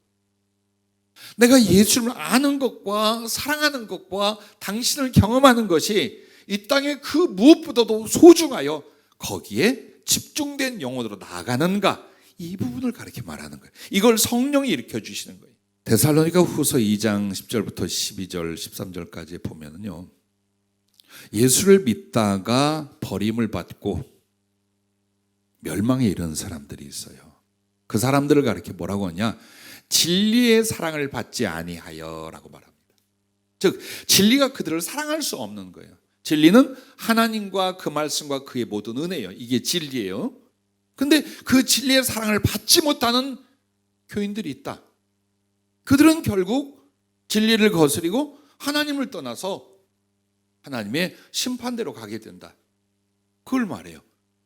내가 예수를 아는 것과 사랑하는 것과 당신을 경험하는 것이 이 땅의 그 무엇보다도 소중하여 거기에 집중된 영혼으로 나아가는가, 이 부분을 가르쳐 말하는 거예요. 이걸 성령이 일으켜 주시는 거예요. 데살로니가 후서 2장 10절부터 12절 13절까지 보면요, 예수를 믿다가 버림을 받고 멸망에 이르는 사람들이 있어요. 그 사람들을 가르쳐 뭐라고 하냐? 진리의 사랑을 받지 아니하여 라고 말합니다. 즉 진리가 그들을 사랑할 수 없는 거예요. 진리는 하나님과 그 말씀과 그의 모든 은혜예요. 이게 진리예요. 근데 그 진리의 사랑을 받지 못하는 교인들이 있다. 그들은 결국 진리를 거스리고 하나님을 떠나서 하나님의 심판대로 가게 된다. 그걸 말해요.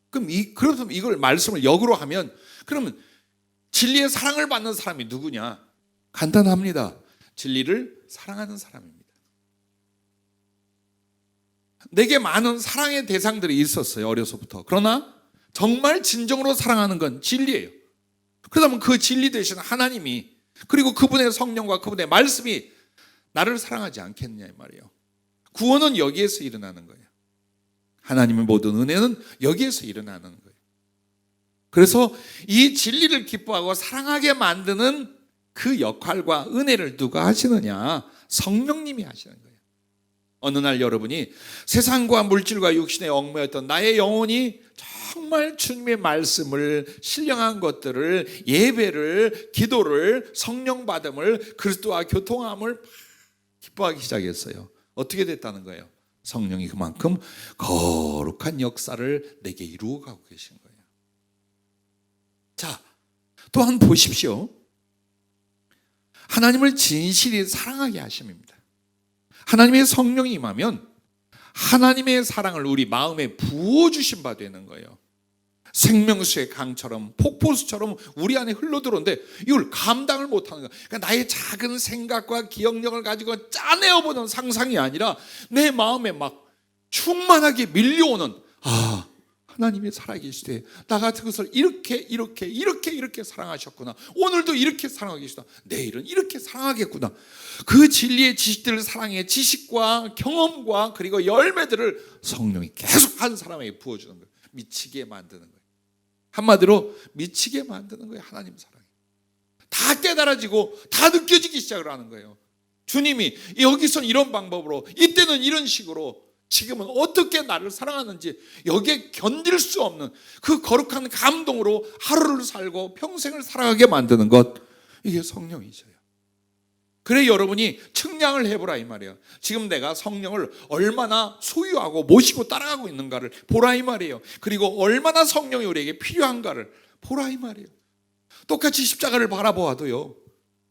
그럼 이걸 말씀을 역으로 하면, 그러면 진리의 사랑을 받는 사람이 누구냐? 간단합니다. 진리를 사랑하는 사람입니다. 내게 많은 사랑의 대상들이 있었어요, 어려서부터. 그러나 정말 진정으로 사랑하는 건 진리예요. 그러면 그 진리 되신 하나님이, 그리고 그분의 성령과 그분의 말씀이 나를 사랑하지 않겠느냐 이 말이에요. 구원은 여기에서 일어나는 거예요. 하나님의 모든 은혜는 여기에서 일어나는 거예요. 그래서 이 진리를 기뻐하고 사랑하게 만드는 그 역할과 은혜를 누가 하시느냐? 성령님이 하시는 거예요. 어느 날 여러분이 세상과 물질과 육신에 얽매였던 나의 영혼이 정말 주님의 말씀을, 신령한 것들을, 예배를, 기도를, 성령 받음을, 그리스도와 교통함을 기뻐하기 시작했어요. 어떻게 됐다는 거예요? 성령이 그만큼 거룩한 역사를 내게 이루어가고 계신 거예요. 자, 또한 보십시오. 하나님을 진실히 사랑하게 하심입니다. 하나님의 성령이 임하면 하나님의 사랑을 우리 마음에 부어주신 바 되는 거예요. 생명수의 강처럼, 폭포수처럼 우리 안에 흘러들어오는데 이걸 감당을 못하는 거예요. 그러니까 나의 작은 생각과 기억력을 가지고 짜내어보는 상상이 아니라 내 마음에 막 충만하게 밀려오는, 하나님이 살아계시되 나 같은 것을 이렇게 사랑하셨구나. 오늘도 이렇게 사랑하고 계시다. 내일은 이렇게 사랑하겠구나. 그 진리의 지식들을, 사랑의 지식과 경험과 그리고 열매들을 성령이 계속 한 사람에게 부어주는 거예요. 미치게 만드는 거예요. 한마디로 미치게 만드는 거예요. 하나님 사랑이 다 깨달아지고 다 느껴지기 시작을 하는 거예요. 주님이 여기선 이런 방법으로, 이때는 이런 식으로, 지금은 어떻게 나를 사랑하는지 여기에 견딜 수 없는 그 거룩한 감동으로 하루를 살고 평생을 살아가게 만드는 것, 이게 성령이죠. 그래 여러분이 측량을 해보라 이 말이에요. 지금 내가 성령을 얼마나 소유하고 모시고 따라가고 있는가를 보라 이 말이에요. 그리고 얼마나 성령이 우리에게 필요한가를 보라 이 말이에요. 똑같이 십자가를 바라보아도요,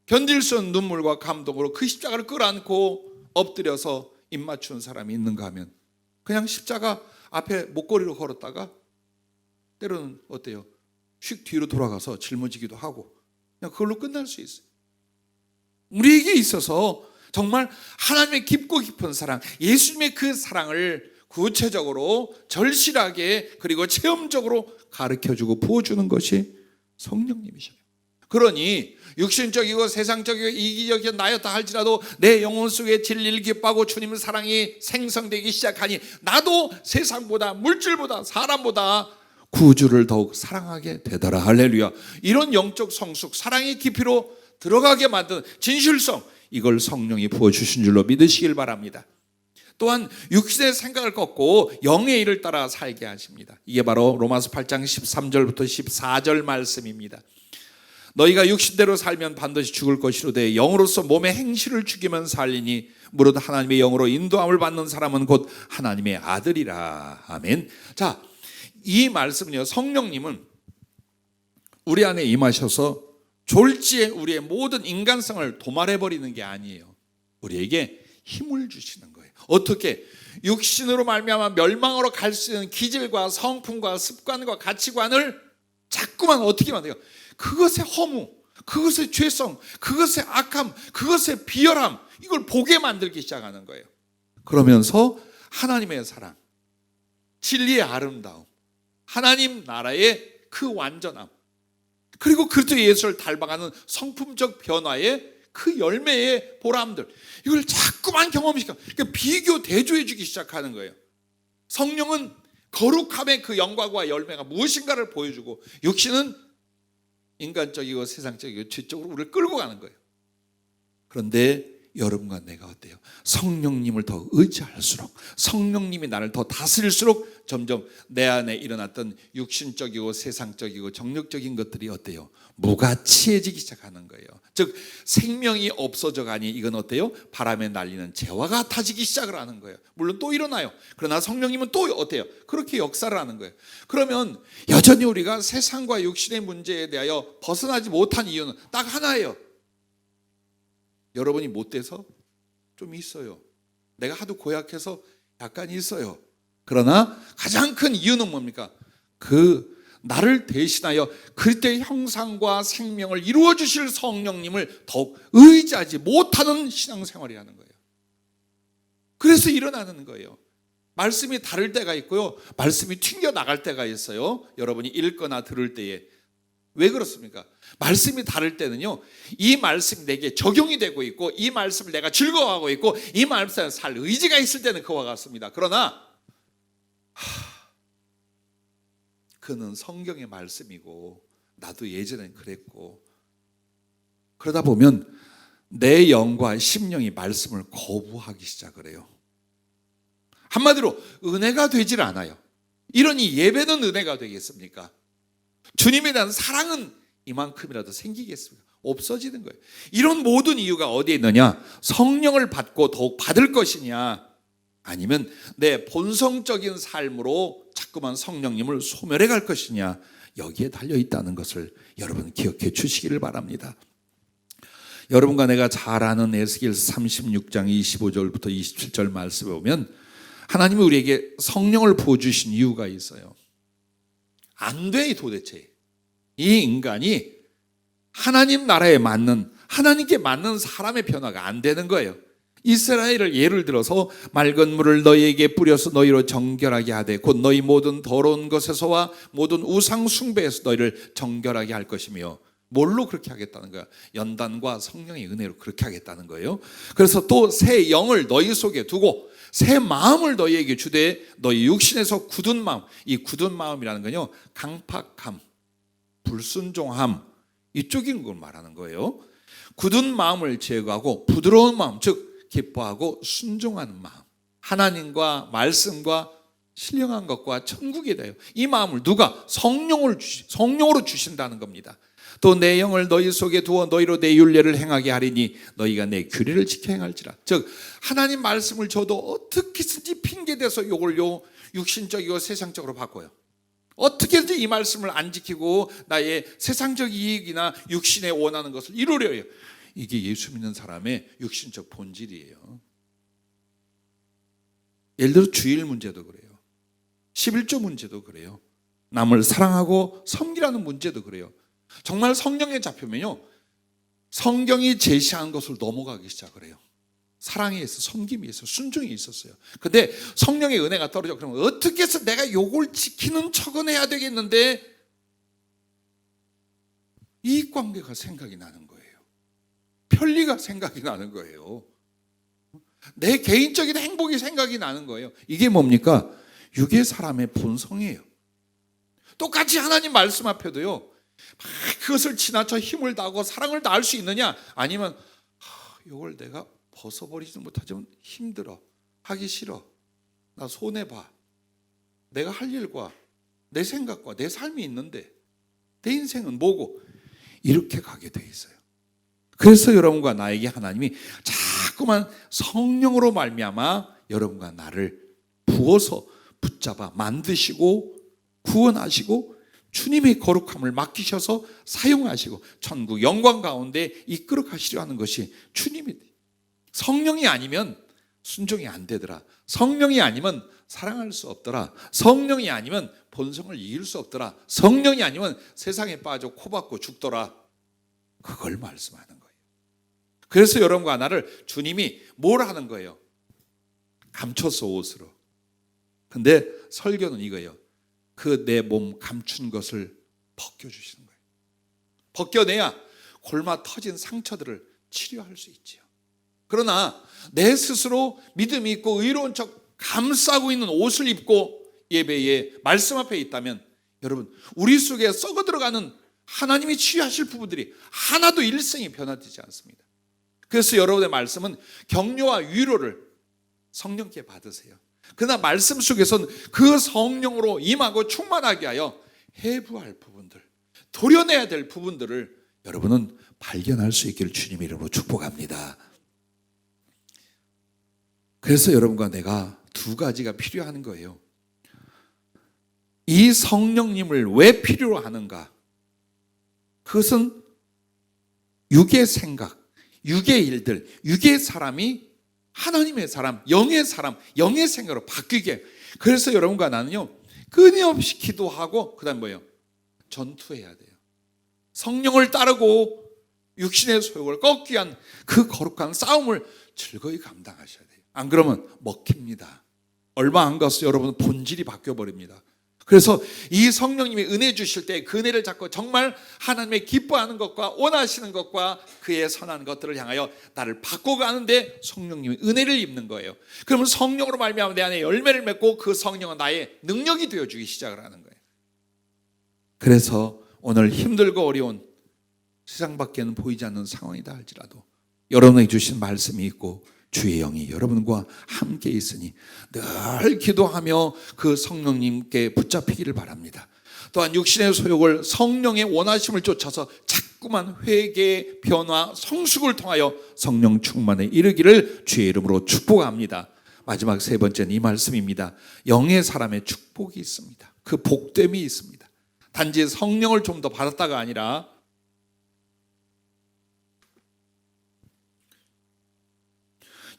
견딜 수 없는 눈물과 감동으로 그 십자가를 끌어안고 엎드려서 입 맞추는 사람이 있는가 하면 그냥 십자가 앞에 목걸이로 걸었다가 때로는 어때요? 휙 뒤로 돌아가서 짊어지기도 하고 그냥 그걸로 끝날 수 있어요. 우리에게 있어서 정말 하나님의 깊고 깊은 사랑, 예수님의 그 사랑을 구체적으로 절실하게 그리고 체험적으로 가르쳐주고 부어주는 것이 성령님이셔요. 그러니 육신적이고 세상적이고 이기적인 나였다 할지라도 내 영혼 속에 진리를 기뻐하고 주님의 사랑이 생성되기 시작하니 나도 세상보다, 물질보다, 사람보다 구주를 더욱 사랑하게 되더라. 할렐루야. 이런 영적 성숙, 사랑의 깊이로 들어가게 만드는 진실성, 이걸 성령이 부어주신 줄로 믿으시길 바랍니다. 또한 육신의 생각을 꺾고 영의 일을 따라 살게 하십니다. 이게 바로 로마서 8장 13절부터 14절 말씀입니다. 너희가 육신대로 살면 반드시 죽을 것이로되 영으로서 몸의 행실을 죽이면 살리니 무릇 하나님의 영으로 인도함을 받는 사람은 곧 하나님의 아들이라. 아멘. 자, 이 말씀은요, 성령님은 우리 안에 임하셔서 졸지에 우리의 모든 인간성을 도말해버리는 게 아니에요. 우리에게 힘을 주시는 거예요. 어떻게? 육신으로 말미암아 멸망으로 갈 수 있는 기질과 성품과 습관과 가치관을 자꾸만 어떻게 만들어요? 그것의 허무, 그것의 죄성, 그것의 악함, 그것의 비열함, 이걸 보게 만들기 시작하는 거예요. 그러면서 하나님의 사랑, 진리의 아름다움, 하나님 나라의 그 완전함, 그리고 그리스도 예수를 닮아가는 성품적 변화의 그 열매의 보람들, 이걸 자꾸만 경험시켜, 그러니까 비교 대조해 주기 시작하는 거예요. 성령은 거룩함의 그 영광과 열매가 무엇인가를 보여주고, 육신은 인간적이고 세상적이고 죄적으로 우리를 끌고 가는 거예요. 그런데 여러분과 내가 어때요? 성령님을 더 의지할수록, 성령님이 나를 더 다스릴수록 점점 내 안에 일어났던 육신적이고 세상적이고 정력적인 것들이 어때요? 무가치해지기 시작하는 거예요. 즉 생명이 없어져 가니 이건 어때요? 바람에 날리는 재와 같아지기 시작을 하는 거예요. 물론 또 일어나요. 그러나 성령님은 또 어때요? 그렇게 역사를 하는 거예요. 그러면 여전히 우리가 세상과 육신의 문제에 대하여 벗어나지 못한 이유는 딱 하나예요. 여러분이 못돼서 좀 있어요. 내가 하도 고약해서 약간 있어요. 그러나 가장 큰 이유는 뭡니까? 그 나를 대신하여 그리스도의 형상과 생명을 이루어 주실 성령님을 더욱 의지하지 못하는 신앙생활이라는 거예요. 그래서 일어나는 거예요. 말씀이 다를 때가 있고요, 말씀이 튕겨 나갈 때가 있어요. 여러분이 읽거나 들을 때에. 왜 그렇습니까? 말씀이 다를 때는요, 이 말씀이 내게 적용이 되고 있고 이 말씀을 내가 즐거워하고 있고 이 말씀을 살 의지가 있을 때는 그와 같습니다. 그러나 그는 성경의 말씀이고 나도 예전엔 그랬고, 그러다 보면 내 영과 심령이 말씀을 거부하기 시작을 해요. 한마디로 은혜가 되질 않아요. 이러니 예배는 은혜가 되겠습니까? 주님에 대한 사랑은 이만큼이라도 생기겠습니까? 없어지는 거예요. 이런 모든 이유가 어디에 있느냐? 성령을 받고 더욱 받을 것이냐, 아니면 내 본성적인 삶으로 자꾸만 성령님을 소멸해 갈 것이냐, 여기에 달려 있다는 것을 여러분 기억해 주시기를 바랍니다. 여러분과 내가 잘 아는 에스겔서 36장 25절부터 27절 말씀에 보면 하나님이 우리에게 성령을 부어주신 이유가 있어요. 안 돼, 도대체. 이 인간이 하나님 나라에 맞는, 하나님께 맞는 사람의 변화가 안 되는 거예요. 이스라엘을 예를 들어서 맑은 물을 너희에게 뿌려서 너희로 정결하게 하되 곧 너희 모든 더러운 것에서와 모든 우상 숭배에서 너희를 정결하게 할 것이며, 뭘로 그렇게 하겠다는 거야? 연단과 성령의 은혜로 그렇게 하겠다는 거예요. 그래서 또 새 영을 너희 속에 두고 새 마음을 너희에게 주되 너희 육신에서 굳은 마음, 이 굳은 마음이라는 건요, 강팍함, 불순종함, 이쪽인 걸 말하는 거예요. 굳은 마음을 제거하고 부드러운 마음, 즉 기뻐하고 순종하는 마음, 하나님과 말씀과 신령한 것과 천국에 대하여 이 마음을 누가? 성령으로 주신다는 겁니다. 또 내 영을 너희 속에 두어 너희로 내 율례를 행하게 하리니 너희가 내 규례를 지켜 행할지라. 즉 하나님 말씀을 줘도 어떻게든지 핑계대서 이걸 육신적이고 세상적으로 바꿔요. 어떻게든지 이 말씀을 안 지키고 나의 세상적 이익이나 육신에 원하는 것을 이루려 해요. 이게 예수 믿는 사람의 육신적 본질이에요. 예를 들어 주일 문제도 그래요. 11조 문제도 그래요. 남을 사랑하고 섬기라는 문제도 그래요. 정말 성령에 잡히면요, 성경이 제시한 것을 넘어가기 시작을 해요. 사랑에 있어, 섬김이 있어, 순종이 있었어요. 근데 성령의 은혜가 떨어져. 그러면 어떻게 해서 내가 요걸 지키는 척은 해야 되겠는데 이익관계가 생각이 나는 거예요. 편리가 생각이 나는 거예요. 내 개인적인 행복이 생각이 나는 거예요. 이게 뭡니까? 육의 사람의 본성이에요. 똑같이 하나님 말씀 앞에도요, 그것을 지나쳐 힘을 다하고 사랑을 다할 수 있느냐? 아니면 이걸 내가 벗어버리지 못하지만 힘들어, 하기 싫어, 나 손해봐, 내가 할 일과 내 생각과 내 삶이 있는데 내 인생은 뭐고, 이렇게 가게 돼 있어요. 그래서 여러분과 나에게 하나님이 자꾸만 성령으로 말미암아 여러분과 나를 부어서 붙잡아 만드시고 구원하시고 주님의 거룩함을 맡기셔서 사용하시고 천국 영광 가운데 이끌어 가시려 하는 것이 주님이. 성령이 아니면 순종이 안 되더라. 성령이 아니면 사랑할 수 없더라. 성령이 아니면 본성을 이길 수 없더라. 성령이 아니면 세상에 빠져 코박고 죽더라. 그걸 말씀하는 거예요. 그래서 여러분과 나를 주님이 뭘 하는 거예요? 감춰서 옷으로. 근데 설교는 이거예요. 그 내 몸 감춘 것을 벗겨주시는 거예요. 벗겨내야 골마 터진 상처들을 치료할 수 있지요. 그러나 내 스스로 믿음이 있고 의로운 척 감싸고 있는 옷을 입고 예배에 말씀 앞에 있다면 여러분, 우리 속에 썩어 들어가는 하나님이 치유하실 부분들이 하나도 일생이 변화되지 않습니다. 그래서 여러분의 말씀은 격려와 위로를 성령께 받으세요. 그러나 말씀 속에서는 그 성령으로 임하고 충만하게 하여 해부할 부분들, 도려내야 될 부분들을 여러분은 발견할 수 있기를 주님의 이름으로 축복합니다. 그래서 여러분과 내가 두 가지가 필요한 거예요. 이 성령님을 왜 필요로 하는가? 그것은 육의 생각, 육의 일들, 육의 사람이 하나님의 사람, 영의 생각으로 바뀌게. 그래서 여러분과 나는요, 끊임없이 기도하고 그다음 뭐예요? 전투해야 돼요. 성령을 따르고 육신의 소욕을 꺾기 위한 그 거룩한 싸움을 즐거이 감당하셔야 돼요. 안 그러면 먹힙니다. 얼마 안 가서 여러분 본질이 바뀌어버립니다. 그래서 이 성령님이 은혜 주실 때 그 은혜를 잡고 정말 하나님의 기뻐하는 것과 원하시는 것과 그의 선한 것들을 향하여 나를 바꿔가는데 성령님이 은혜를 입는 거예요. 그러면 성령으로 말미암아 내 안에 열매를 맺고 그 성령은 나의 능력이 되어주기 시작을 하는 거예요. 그래서 오늘 힘들고 어려운 세상 밖에는 보이지 않는 상황이다 할지라도 여러분에게 주신 말씀이 있고 주의 영이 여러분과 함께 있으니 늘 기도하며 그 성령님께 붙잡히기를 바랍니다. 또한 육신의 소욕을 성령의 원하심을 쫓아서 자꾸만 회개, 변화, 성숙을 통하여 성령 충만에 이르기를 주의 이름으로 축복합니다. 마지막 세 번째는 이 말씀입니다. 영의 사람의 축복이 있습니다. 그 복됨이 있습니다. 단지 성령을 좀 더 받았다가 아니라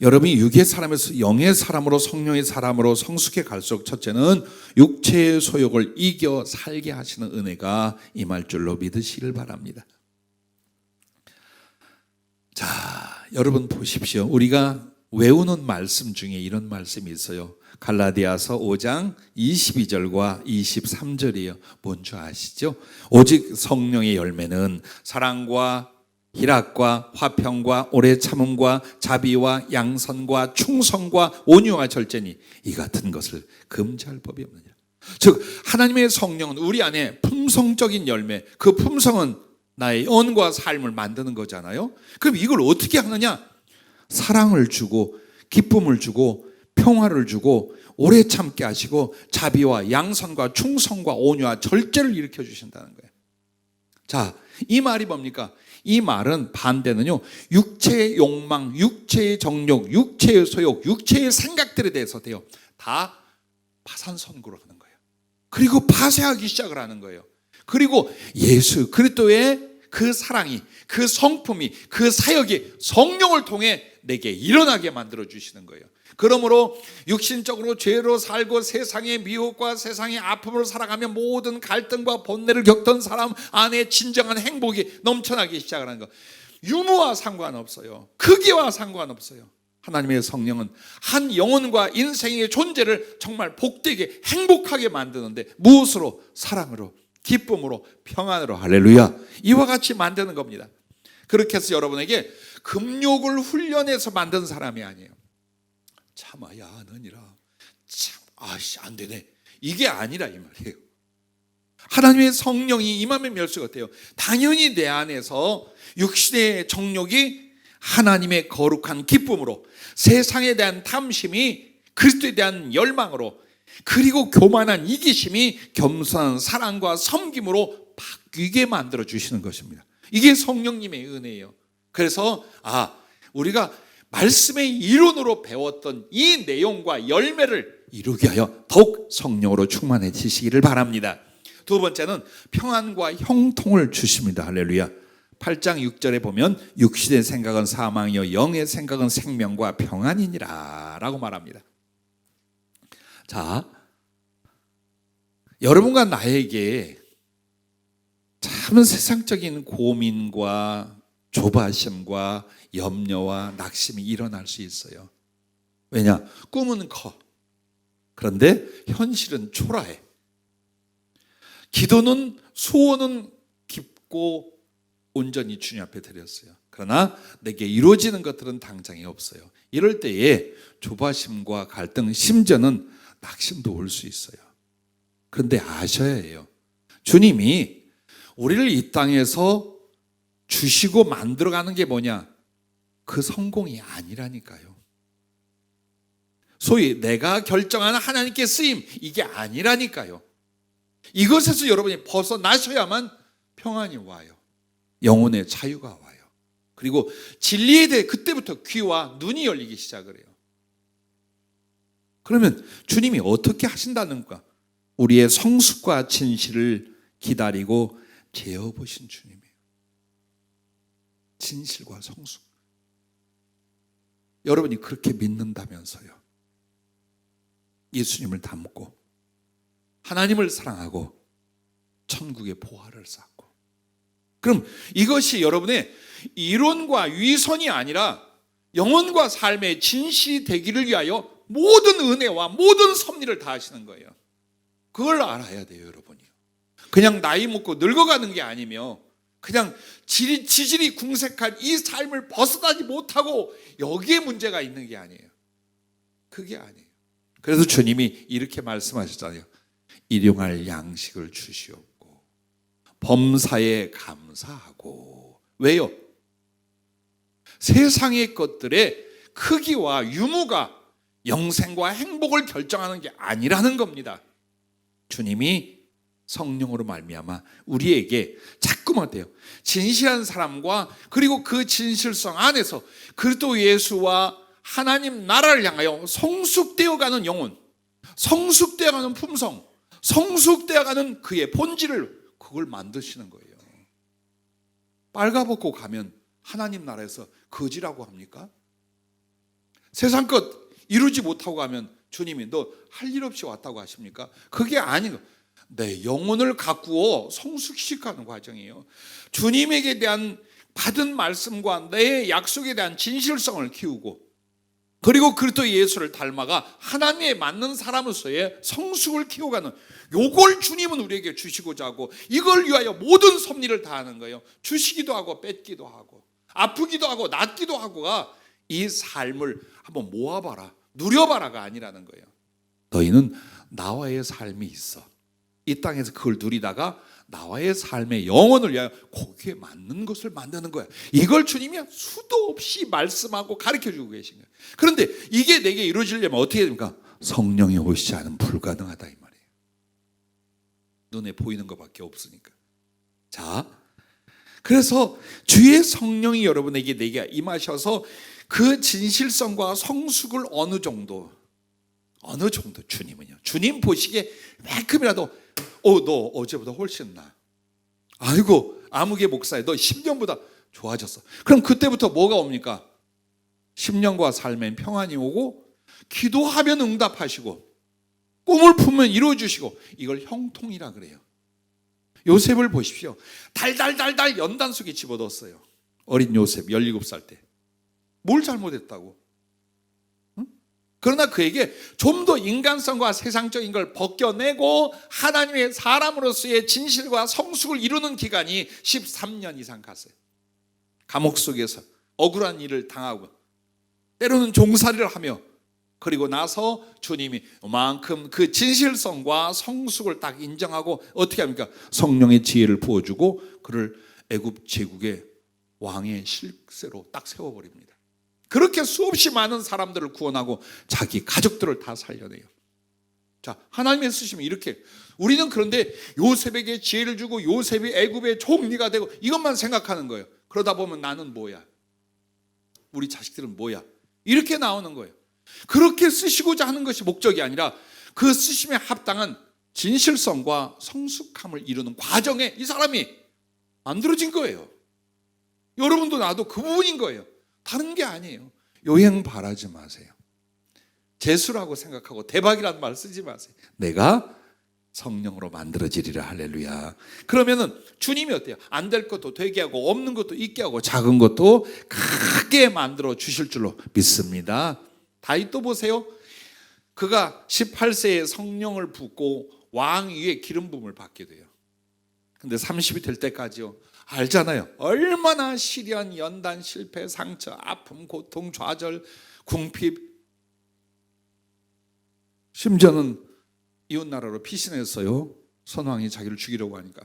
여러분이 육의 사람에서 영의 사람으로 성령의 사람으로 성숙해 갈수록 첫째는 육체의 소욕을 이겨 살게 하시는 은혜가 임할 줄로 믿으시길 바랍니다. 자, 여러분 보십시오. 우리가 외우는 말씀 중에 이런 말씀이 있어요. 갈라디아서 5장 22절과 23절이에요. 뭔지 아시죠? 오직 성령의 열매는 사랑과 희락과 화평과 오래 참음과 자비와 양선과 충성과 온유와 절제니 이 같은 것을 금지할 법이 없느니라. 즉 하나님의 성령은 우리 안에 품성적인 열매, 그 품성은 나의 영혼과 삶을 만드는 거잖아요. 그럼 이걸 어떻게 하느냐? 사랑을 주고 기쁨을 주고 평화를 주고 오래 참게 하시고 자비와 양선과 충성과 온유와 절제를 일으켜 주신다는 거예요. 자, 이 말이 뭡니까? 이 말은 반대는요, 육체의 욕망, 육체의 정욕, 육체의 소욕, 육체의 생각들에 대해서 돼요. 다 파산선고를 하는 거예요. 그리고 파쇄하기 시작을 하는 거예요. 그리고 예수 그리스도의 그 사랑이, 그 성품이, 그 사역이 성령을 통해 내게 일어나게 만들어 주시는 거예요. 그러므로 육신적으로 죄로 살고 세상의 미혹과 세상의 아픔으로 살아가며 모든 갈등과 번뇌를 겪던 사람 안에 진정한 행복이 넘쳐나기 시작하는 거. 유무와 상관없어요. 크기와 상관없어요. 하나님의 성령은 한 영혼과 인생의 존재를 정말 복되게 행복하게 만드는데 무엇으로? 사랑으로, 기쁨으로, 평안으로. 할렐루야. 이와 같이 만드는 겁니다. 그렇게 해서 여러분에게 금욕을 훈련해서 만든 사람이 아니에요. 참아야 하느니라. 참, 안 되네. 이게 아니라 이 말이에요. 하나님의 성령이 임하면 멸수가 어때요? 당연히 내 안에서 육신의 정욕이 하나님의 거룩한 기쁨으로, 세상에 대한 탐심이 그리스도에 대한 열망으로, 그리고 교만한 이기심이 겸손한 사랑과 섬김으로 바뀌게 만들어 주시는 것입니다. 이게 성령님의 은혜예요. 그래서 우리가 말씀의 이론으로 배웠던 이 내용과 열매를 이루게 하여 더욱 성령으로 충만해지시기를 바랍니다. 두 번째는 평안과 형통을 주십니다. 할렐루야. 8장 6절에 보면 육신의 생각은 사망이요 영의 생각은 생명과 평안이니라 라고 말합니다. 자, 여러분과 나에게 참 세상적인 고민과 조바심과 염려와 낙심이 일어날 수 있어요. 왜냐? 꿈은 커. 그런데 현실은 초라해. 기도는, 소원은 깊고 온전히 주님 앞에 드렸어요. 그러나 내게 이루어지는 것들은 당장에 없어요. 이럴 때에 조바심과 갈등, 심지어는 낙심도 올 수 있어요. 그런데 아셔야 해요. 주님이 우리를 이 땅에서 주시고 만들어가는 게 뭐냐? 그 성공이 아니라니까요. 소위 내가 결정하는 하나님께 쓰임, 이게 아니라니까요. 이것에서 여러분이 벗어나셔야만 평안이 와요. 영혼의 자유가 와요. 그리고 진리에 대해 그때부터 귀와 눈이 열리기 시작을 해요. 그러면 주님이 어떻게 하신다는가? 우리의 성숙과 진실을 기다리고 재어보신 주님이에요. 진실과 성숙. 여러분이 그렇게 믿는다면서요. 예수님을 닮고 하나님을 사랑하고 천국의 보화를 쌓고. 그럼 이것이 여러분의 이론과 위선이 아니라 영혼과 삶의 진실이 되기를 위하여 모든 은혜와 모든 섭리를 다하시는 거예요. 그걸 알아야 돼요, 여러분이요. 그냥 나이 먹고 늙어가는 게 아니며 그냥 지질이 궁색한 이 삶을 벗어나지 못하고 여기에 문제가 있는 게 아니에요. 그게 아니에요. 그래서 주님이 이렇게 말씀하셨잖아요. 일용할 양식을 주시옵고 범사에 감사하고. 왜요? 세상의 것들에 크기와 유무가 영생과 행복을 결정하는 게 아니라는 겁니다. 주님이 성령으로 말미암아 우리에게 자꾸만 돼요. 진실한 사람과 그리고 그 진실성 안에서 그리스도 예수와 하나님 나라를 향하여 성숙되어가는 영혼, 성숙되어가는 품성, 성숙되어가는 그의 본질을 그걸 만드시는 거예요. 빨가벗고 가면 하나님 나라에서 거지라고 합니까? 세상 것 이루지 못하고 가면 주님이 너 할 일 없이 왔다고 하십니까? 그게 아니고 내 영혼을 가꾸어 성숙시키는 과정이에요. 주님에게 대한 받은 말씀과 내 약속에 대한 진실성을 키우고 그리고 그리스도 예수를 닮아가 하나님에 맞는 사람으로서의 성숙을 키워가는 요걸 주님은 우리에게 주시고자 하고 이걸 위하여 모든 섭리를 다하는 거예요. 주시기도 하고 뺏기도 하고 아프기도 하고 낫기도 하고가 이 삶을 한번 모아봐라, 누려봐라가 아니라는 거예요. 너희는 나와의 삶이 있어. 이 땅에서 그걸 누리다가 나와의 삶의 영혼을 위하여 거기에 맞는 것을 만드는 거야. 이걸 주님이 수도 없이 말씀하고 가르쳐주고 계신 거예요. 그런데 이게 내게 이루어지려면 어떻게 됩니까? 성령이 오시지 않으면 불가능하다 이 말이에요. 눈에 보이는 것밖에 없으니까. 자, 그래서 주의 성령이 여러분에게 내게 임하셔서 그 진실성과 성숙을 어느 정도 주님은요. 주님 보시기에 만큼이라도 너 어제보다 훨씬 나아. 아이고 아무개 목사야 너 10년보다 좋아졌어. 그럼 그때부터 뭐가 옵니까? 10년과 삶엔 평안이 오고 기도하면 응답하시고 꿈을 품으면 이루어주시고 이걸 형통이라 그래요. 요셉을 보십시오. 달달달달 연단 속에 집어넣었어요. 어린 요셉 17살 때. 뭘 잘못했다고? 응? 그러나 그에게 좀 더 인간성과 세상적인 걸 벗겨내고 하나님의 사람으로서의 진실과 성숙을 이루는 기간이 13년 이상 갔어요. 감옥 속에서 억울한 일을 당하고 때로는 종살이를 하며 그리고 나서 주님이 그만큼 그 진실성과 성숙을 딱 인정하고 어떻게 합니까? 성령의 지혜를 부어주고 그를 애굽 제국의 왕의 실세로 딱 세워버립니다. 그렇게 수없이 많은 사람들을 구원하고 자기 가족들을 다 살려내요. 자, 하나님의 쓰시면 이렇게 우리는 그런데 요셉에게 지혜를 주고 요셉이 애굽의 총리가 되고 이것만 생각하는 거예요. 그러다 보면 나는 뭐야? 우리 자식들은 뭐야? 이렇게 나오는 거예요. 그렇게 쓰시고자 하는 것이 목적이 아니라 그 쓰심에 합당한 진실성과 성숙함을 이루는 과정에 이 사람이 만들어진 거예요. 여러분도 나도 그 부분인 거예요. 다른 게 아니에요. 요행 바라지 마세요. 재수라고 생각하고 대박이라는 말 쓰지 마세요. 내가 성령으로 만들어지리라. 할렐루야. 그러면은 주님이 어때요? 안 될 것도 되게 하고 없는 것도 있게 하고 작은 것도 크게 만들어 주실 줄로 믿습니다. 다윗도 보세요. 그가 18세에 성령을 붓고 왕 위에 기름 부음을 받게 돼요. 근데 30이 될 때까지요. 알잖아요. 얼마나 시련, 연단, 실패, 상처, 아픔, 고통, 좌절, 궁핍, 심지어는 이웃나라로 피신했어요. 선왕이 자기를 죽이려고 하니까.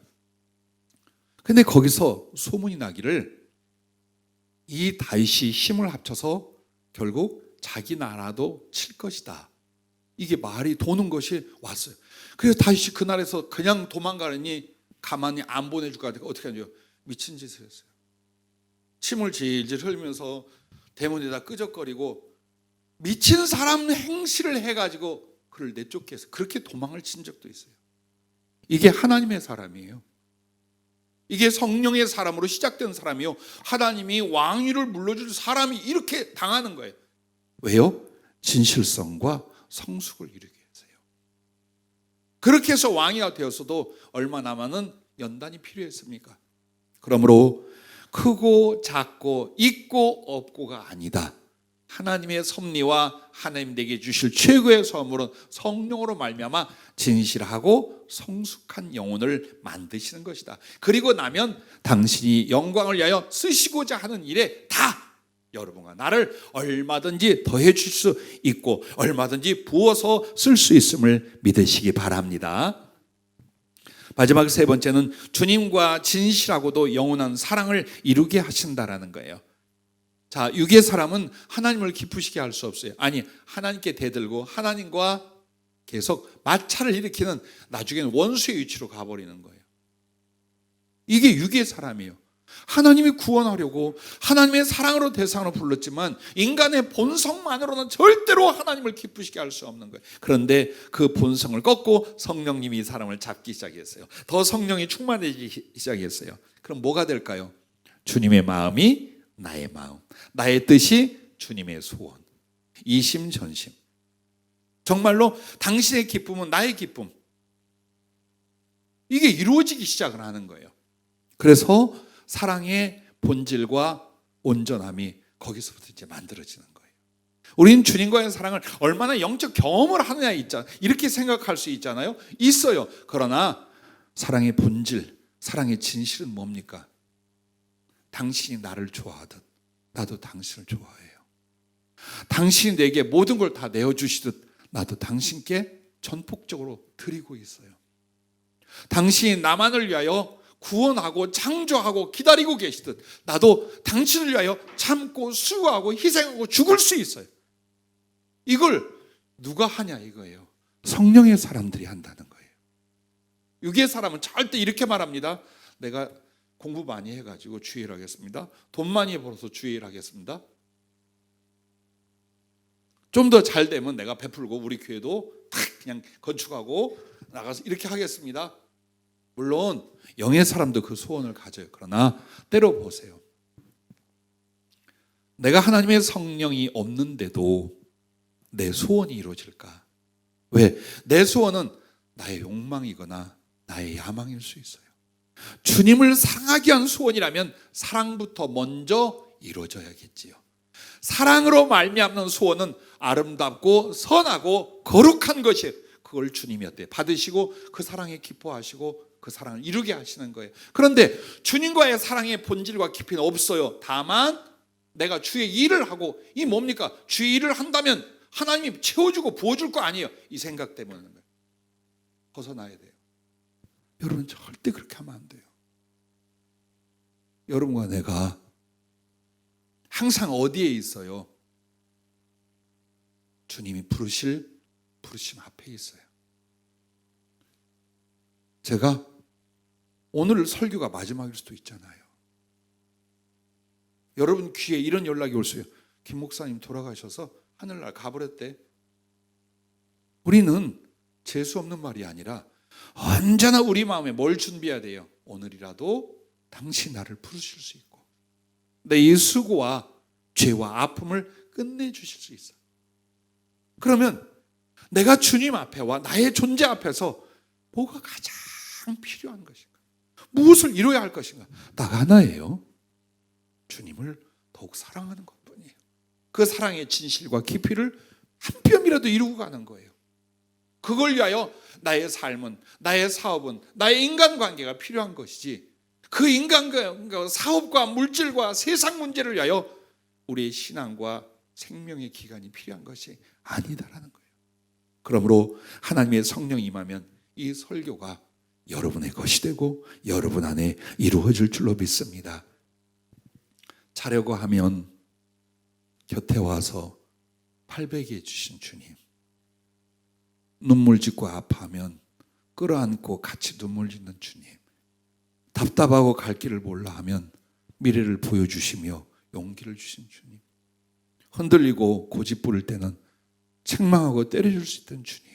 근데 거기서 소문이 나기를 이 다윗이 힘을 합쳐서 결국 자기 나라도 칠 것이다. 이게 말이 도는 것이 왔어요. 그래서 다윗이 그날에서 그냥 도망가려니 가만히 안 보내줄까 하니까 어떻게 하죠? 미친 짓을 했어요. 침을 질질 흘리면서 대문에다 끄적거리고 미친 사람 행실을 해가지고 그를 내쫓게 해서 그렇게 도망을 친 적도 있어요. 이게 하나님의 사람이에요. 이게 성령의 사람으로 시작된 사람이요. 하나님이 왕위를 물려줄 사람이 이렇게 당하는 거예요. 왜요? 진실성과 성숙을 이루게 해서요. 그렇게 해서 왕이 되었어도 얼마 남아는 연단이 필요했습니까? 그러므로 크고 작고 있고 없고가 아니다. 하나님의 섭리와 하나님 내게 주실 최고의 선물은 성령으로 말미암아 진실하고 성숙한 영혼을 만드시는 것이다. 그리고 나면 당신이 영광을 위하여 쓰시고자 하는 일에 다 여러분과 나를 얼마든지 더해 줄 수 있고 얼마든지 부어서 쓸 수 있음을 믿으시기 바랍니다. 마지막 세 번째는 주님과 진실하고도 영원한 사랑을 이루게 하신다라는 거예요. 자, 육의 사람은 하나님을 기쁘시게 할 수 없어요. 아니, 하나님께 대들고 하나님과 계속 마찰을 일으키는, 나중에는 원수의 위치로 가버리는 거예요. 이게 육의 사람이에요. 하나님이 구원하려고 하나님의 사랑으로 대상으로 불렀지만 인간의 본성만으로는 절대로 하나님을 기쁘시게 할 수 없는 거예요. 그런데 그 본성을 꺾고 성령님이 이 사람을 잡기 시작했어요. 더 성령이 충만해지기 시작했어요. 그럼 뭐가 될까요? 주님의 마음이 나의 마음, 나의 뜻이 주님의 소원, 이심전심. 정말로 당신의 기쁨은 나의 기쁨, 이게 이루어지기 시작을 하는 거예요. 그래서 사랑의 본질과 온전함이 거기서부터 이제 만들어지는 거예요. 우리는 주님과의 사랑을 얼마나 영적 경험을 하느냐 있잖아요. 이렇게 생각할 수 있잖아요. 있어요. 그러나 사랑의 본질, 사랑의 진실은 뭡니까? 당신이 나를 좋아하듯 나도 당신을 좋아해요. 당신이 내게 모든 걸 다 내어주시듯 나도 당신께 전폭적으로 드리고 있어요. 당신이 나만을 위하여 구원하고 창조하고 기다리고 계시듯 나도 당신을 위하여 참고 수고하고 희생하고 죽을 수 있어요. 이걸 누가 하냐 이거예요. 성령의 사람들이 한다는 거예요. 육의 사람은 절대 이렇게 말합니다. 내가 공부 많이 해가지고 주일 하겠습니다. 돈 많이 벌어서 주일 하겠습니다. 좀 더 잘 되면 내가 베풀고 우리 교회도 탁 그냥 건축하고 나가서 이렇게 하겠습니다. 물론 영의 사람도 그 소원을 가져요. 그러나 때로 보세요. 내가 하나님의 성령이 없는데도 내 소원이 이루어질까? 왜? 내 소원은 나의 욕망이거나 나의 야망일 수 있어요. 주님을 사랑하기 위한 소원이라면 사랑부터 먼저 이루어져야겠지요. 사랑으로 말미암는 소원은 아름답고 선하고 거룩한 것이에요. 그걸 주님이 어때요? 받으시고 그 사랑에 기뻐하시고 그 사랑을 이루게 하시는 거예요. 그런데 주님과의 사랑의 본질과 깊이는 없어요. 다만 내가 주의 일을 하고, 이 뭡니까? 주의 일을 한다면 하나님이 채워주고 부어줄 거 아니에요. 이 생각 때문에 벗어나야 돼요. 여러분 절대 그렇게 하면 안 돼요. 여러분과 내가 항상 어디에 있어요? 주님이 부르심 앞에 있어요. 제가 오늘 설교가 마지막일 수도 있잖아요. 여러분 귀에 이런 연락이 올 수요. 김 목사님 돌아가셔서 하늘날 가버렸대. 우리는 재수 없는 말이 아니라 언제나 우리 마음에 뭘 준비해야 돼요? 오늘이라도 당신 나를 부르실 수 있고 내 이 수고와 죄와 아픔을 끝내주실 수 있어요. 그러면 내가 주님 앞에와 나의 존재 앞에서 뭐가 가장 필요한 것인가? 무엇을 이루어야 할 것인가? 딱 하나예요. 주님을 더욱 사랑하는 것뿐이에요. 그 사랑의 진실과 깊이를 한 뼘이라도 이루고 가는 거예요. 그걸 위하여 나의 삶은, 나의 사업은, 나의 인간관계가 필요한 것이지, 그 인간관계와 사업과 물질과 세상 문제를 위하여 우리의 신앙과 생명의 기간이 필요한 것이 아니다라는 거예요. 그러므로 하나님의 성령이 임하면 이 설교가 여러분의 것이 되고 여러분 안에 이루어질 줄로 믿습니다. 자려고 하면 곁에 와서 팔베개 주신 주님, 눈물 짓고 아파하면 끌어안고 같이 눈물 짓는 주님, 답답하고 갈 길을 몰라 하면 미래를 보여주시며 용기를 주신 주님, 흔들리고 고집 부릴 때는 책망하고 때려줄 수 있던 주님,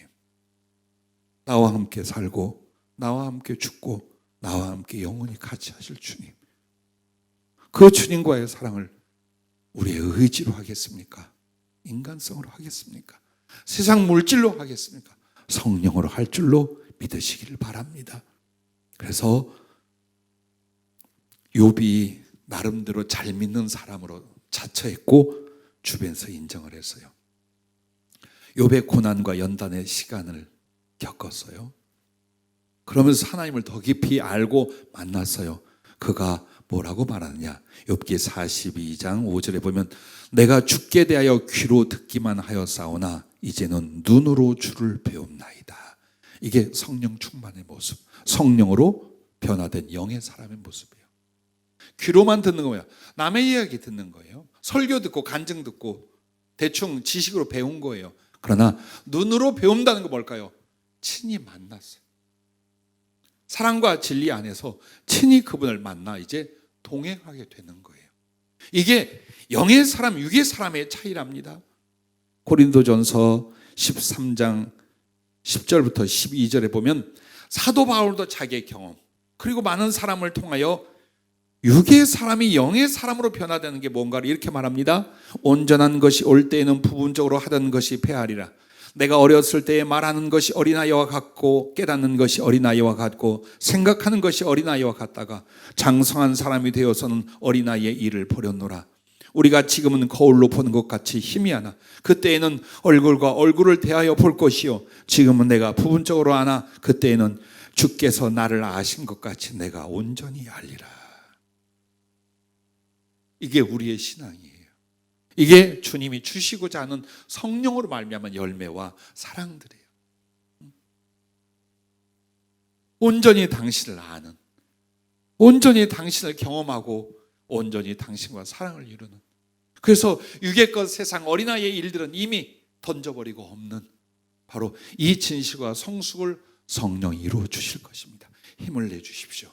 나와 함께 살고 나와 함께 죽고 나와 함께 영원히 같이 하실 주님, 그 주님과의 사랑을 우리의 의지로 하겠습니까? 인간성으로 하겠습니까? 세상 물질로 하겠습니까? 성령으로 할 줄로 믿으시기를 바랍니다. 그래서 욥이 나름대로 잘 믿는 사람으로 자처했고 주변에서 인정을 했어요. 욥의 고난과 연단의 시간을 겪었어요. 그러면서 하나님을 더 깊이 알고 만났어요. 그가 뭐라고 말하느냐? 욥기 42장 5절에 보면 내가 주께 대하여 귀로 듣기만 하였사오나 이제는 눈으로 주를 배웁나이다. 이게 성령 충만의 모습, 성령으로 변화된 영의 사람의 모습이에요. 귀로만 듣는 거예요. 남의 이야기 듣는 거예요. 설교 듣고 간증 듣고 대충 지식으로 배운 거예요. 그러나 눈으로 배운다는 거 뭘까요? 친히 만났어요. 사랑과 진리 안에서 친히 그분을 만나 이제 동행하게 되는 거예요. 이게 영의 사람, 육의 사람의 차이랍니다. 고린도전서 13장 10절부터 12절에 보면 사도 바울도 자기의 경험 그리고 많은 사람을 통하여 육의 사람이 영의 사람으로 변화되는 게 뭔가를 이렇게 말합니다. 온전한 것이 올 때에는 부분적으로 하던 것이 패하리라. 내가 어렸을 때에 말하는 것이 어린아이와 같고 깨닫는 것이 어린아이와 같고 생각하는 것이 어린아이와 같다가 장성한 사람이 되어서는 어린아이의 일을 버렸노라. 우리가 지금은 거울로 보는 것 같이 희미하나 그때에는 얼굴과 얼굴을 대하여 볼 것이요 지금은 내가 부분적으로 아나 그때에는 주께서 나를 아신 것 같이 내가 온전히 알리라. 이게 우리의 신앙이에요. 이게 주님이 주시고자 하는 성령으로 말미암은 열매와 사랑들이에요. 온전히 당신을 아는, 온전히 당신을 경험하고 온전히 당신과 사랑을 이루는. 그래서 육의 것 세상 어린아이의 일들은 이미 던져버리고 없는 바로 이 진실과 성숙을 성령이 이루어 주실 것입니다. 힘을 내주십시오.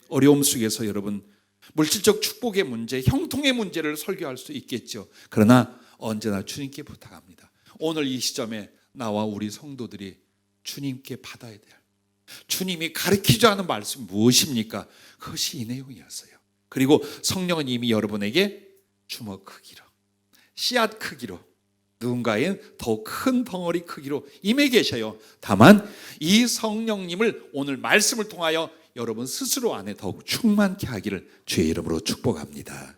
어려움 속에서 여러분 물질적 축복의 문제, 형통의 문제를 설교할 수 있겠죠. 그러나 언제나 주님께 부탁합니다. 오늘 이 시점에 나와 우리 성도들이 주님께 받아야 될 주님이 가르치자 하는 말씀이 무엇입니까? 그것이 이 내용이었어요. 그리고 성령은 이미 여러분에게 주먹 크기로, 씨앗 크기로, 누군가의 더 큰 덩어리 크기로 임해 계셔요. 다만 이 성령님을 오늘 말씀을 통하여 여러분 스스로 안에 더욱 충만케 하기를 주의 이름으로 축복합니다.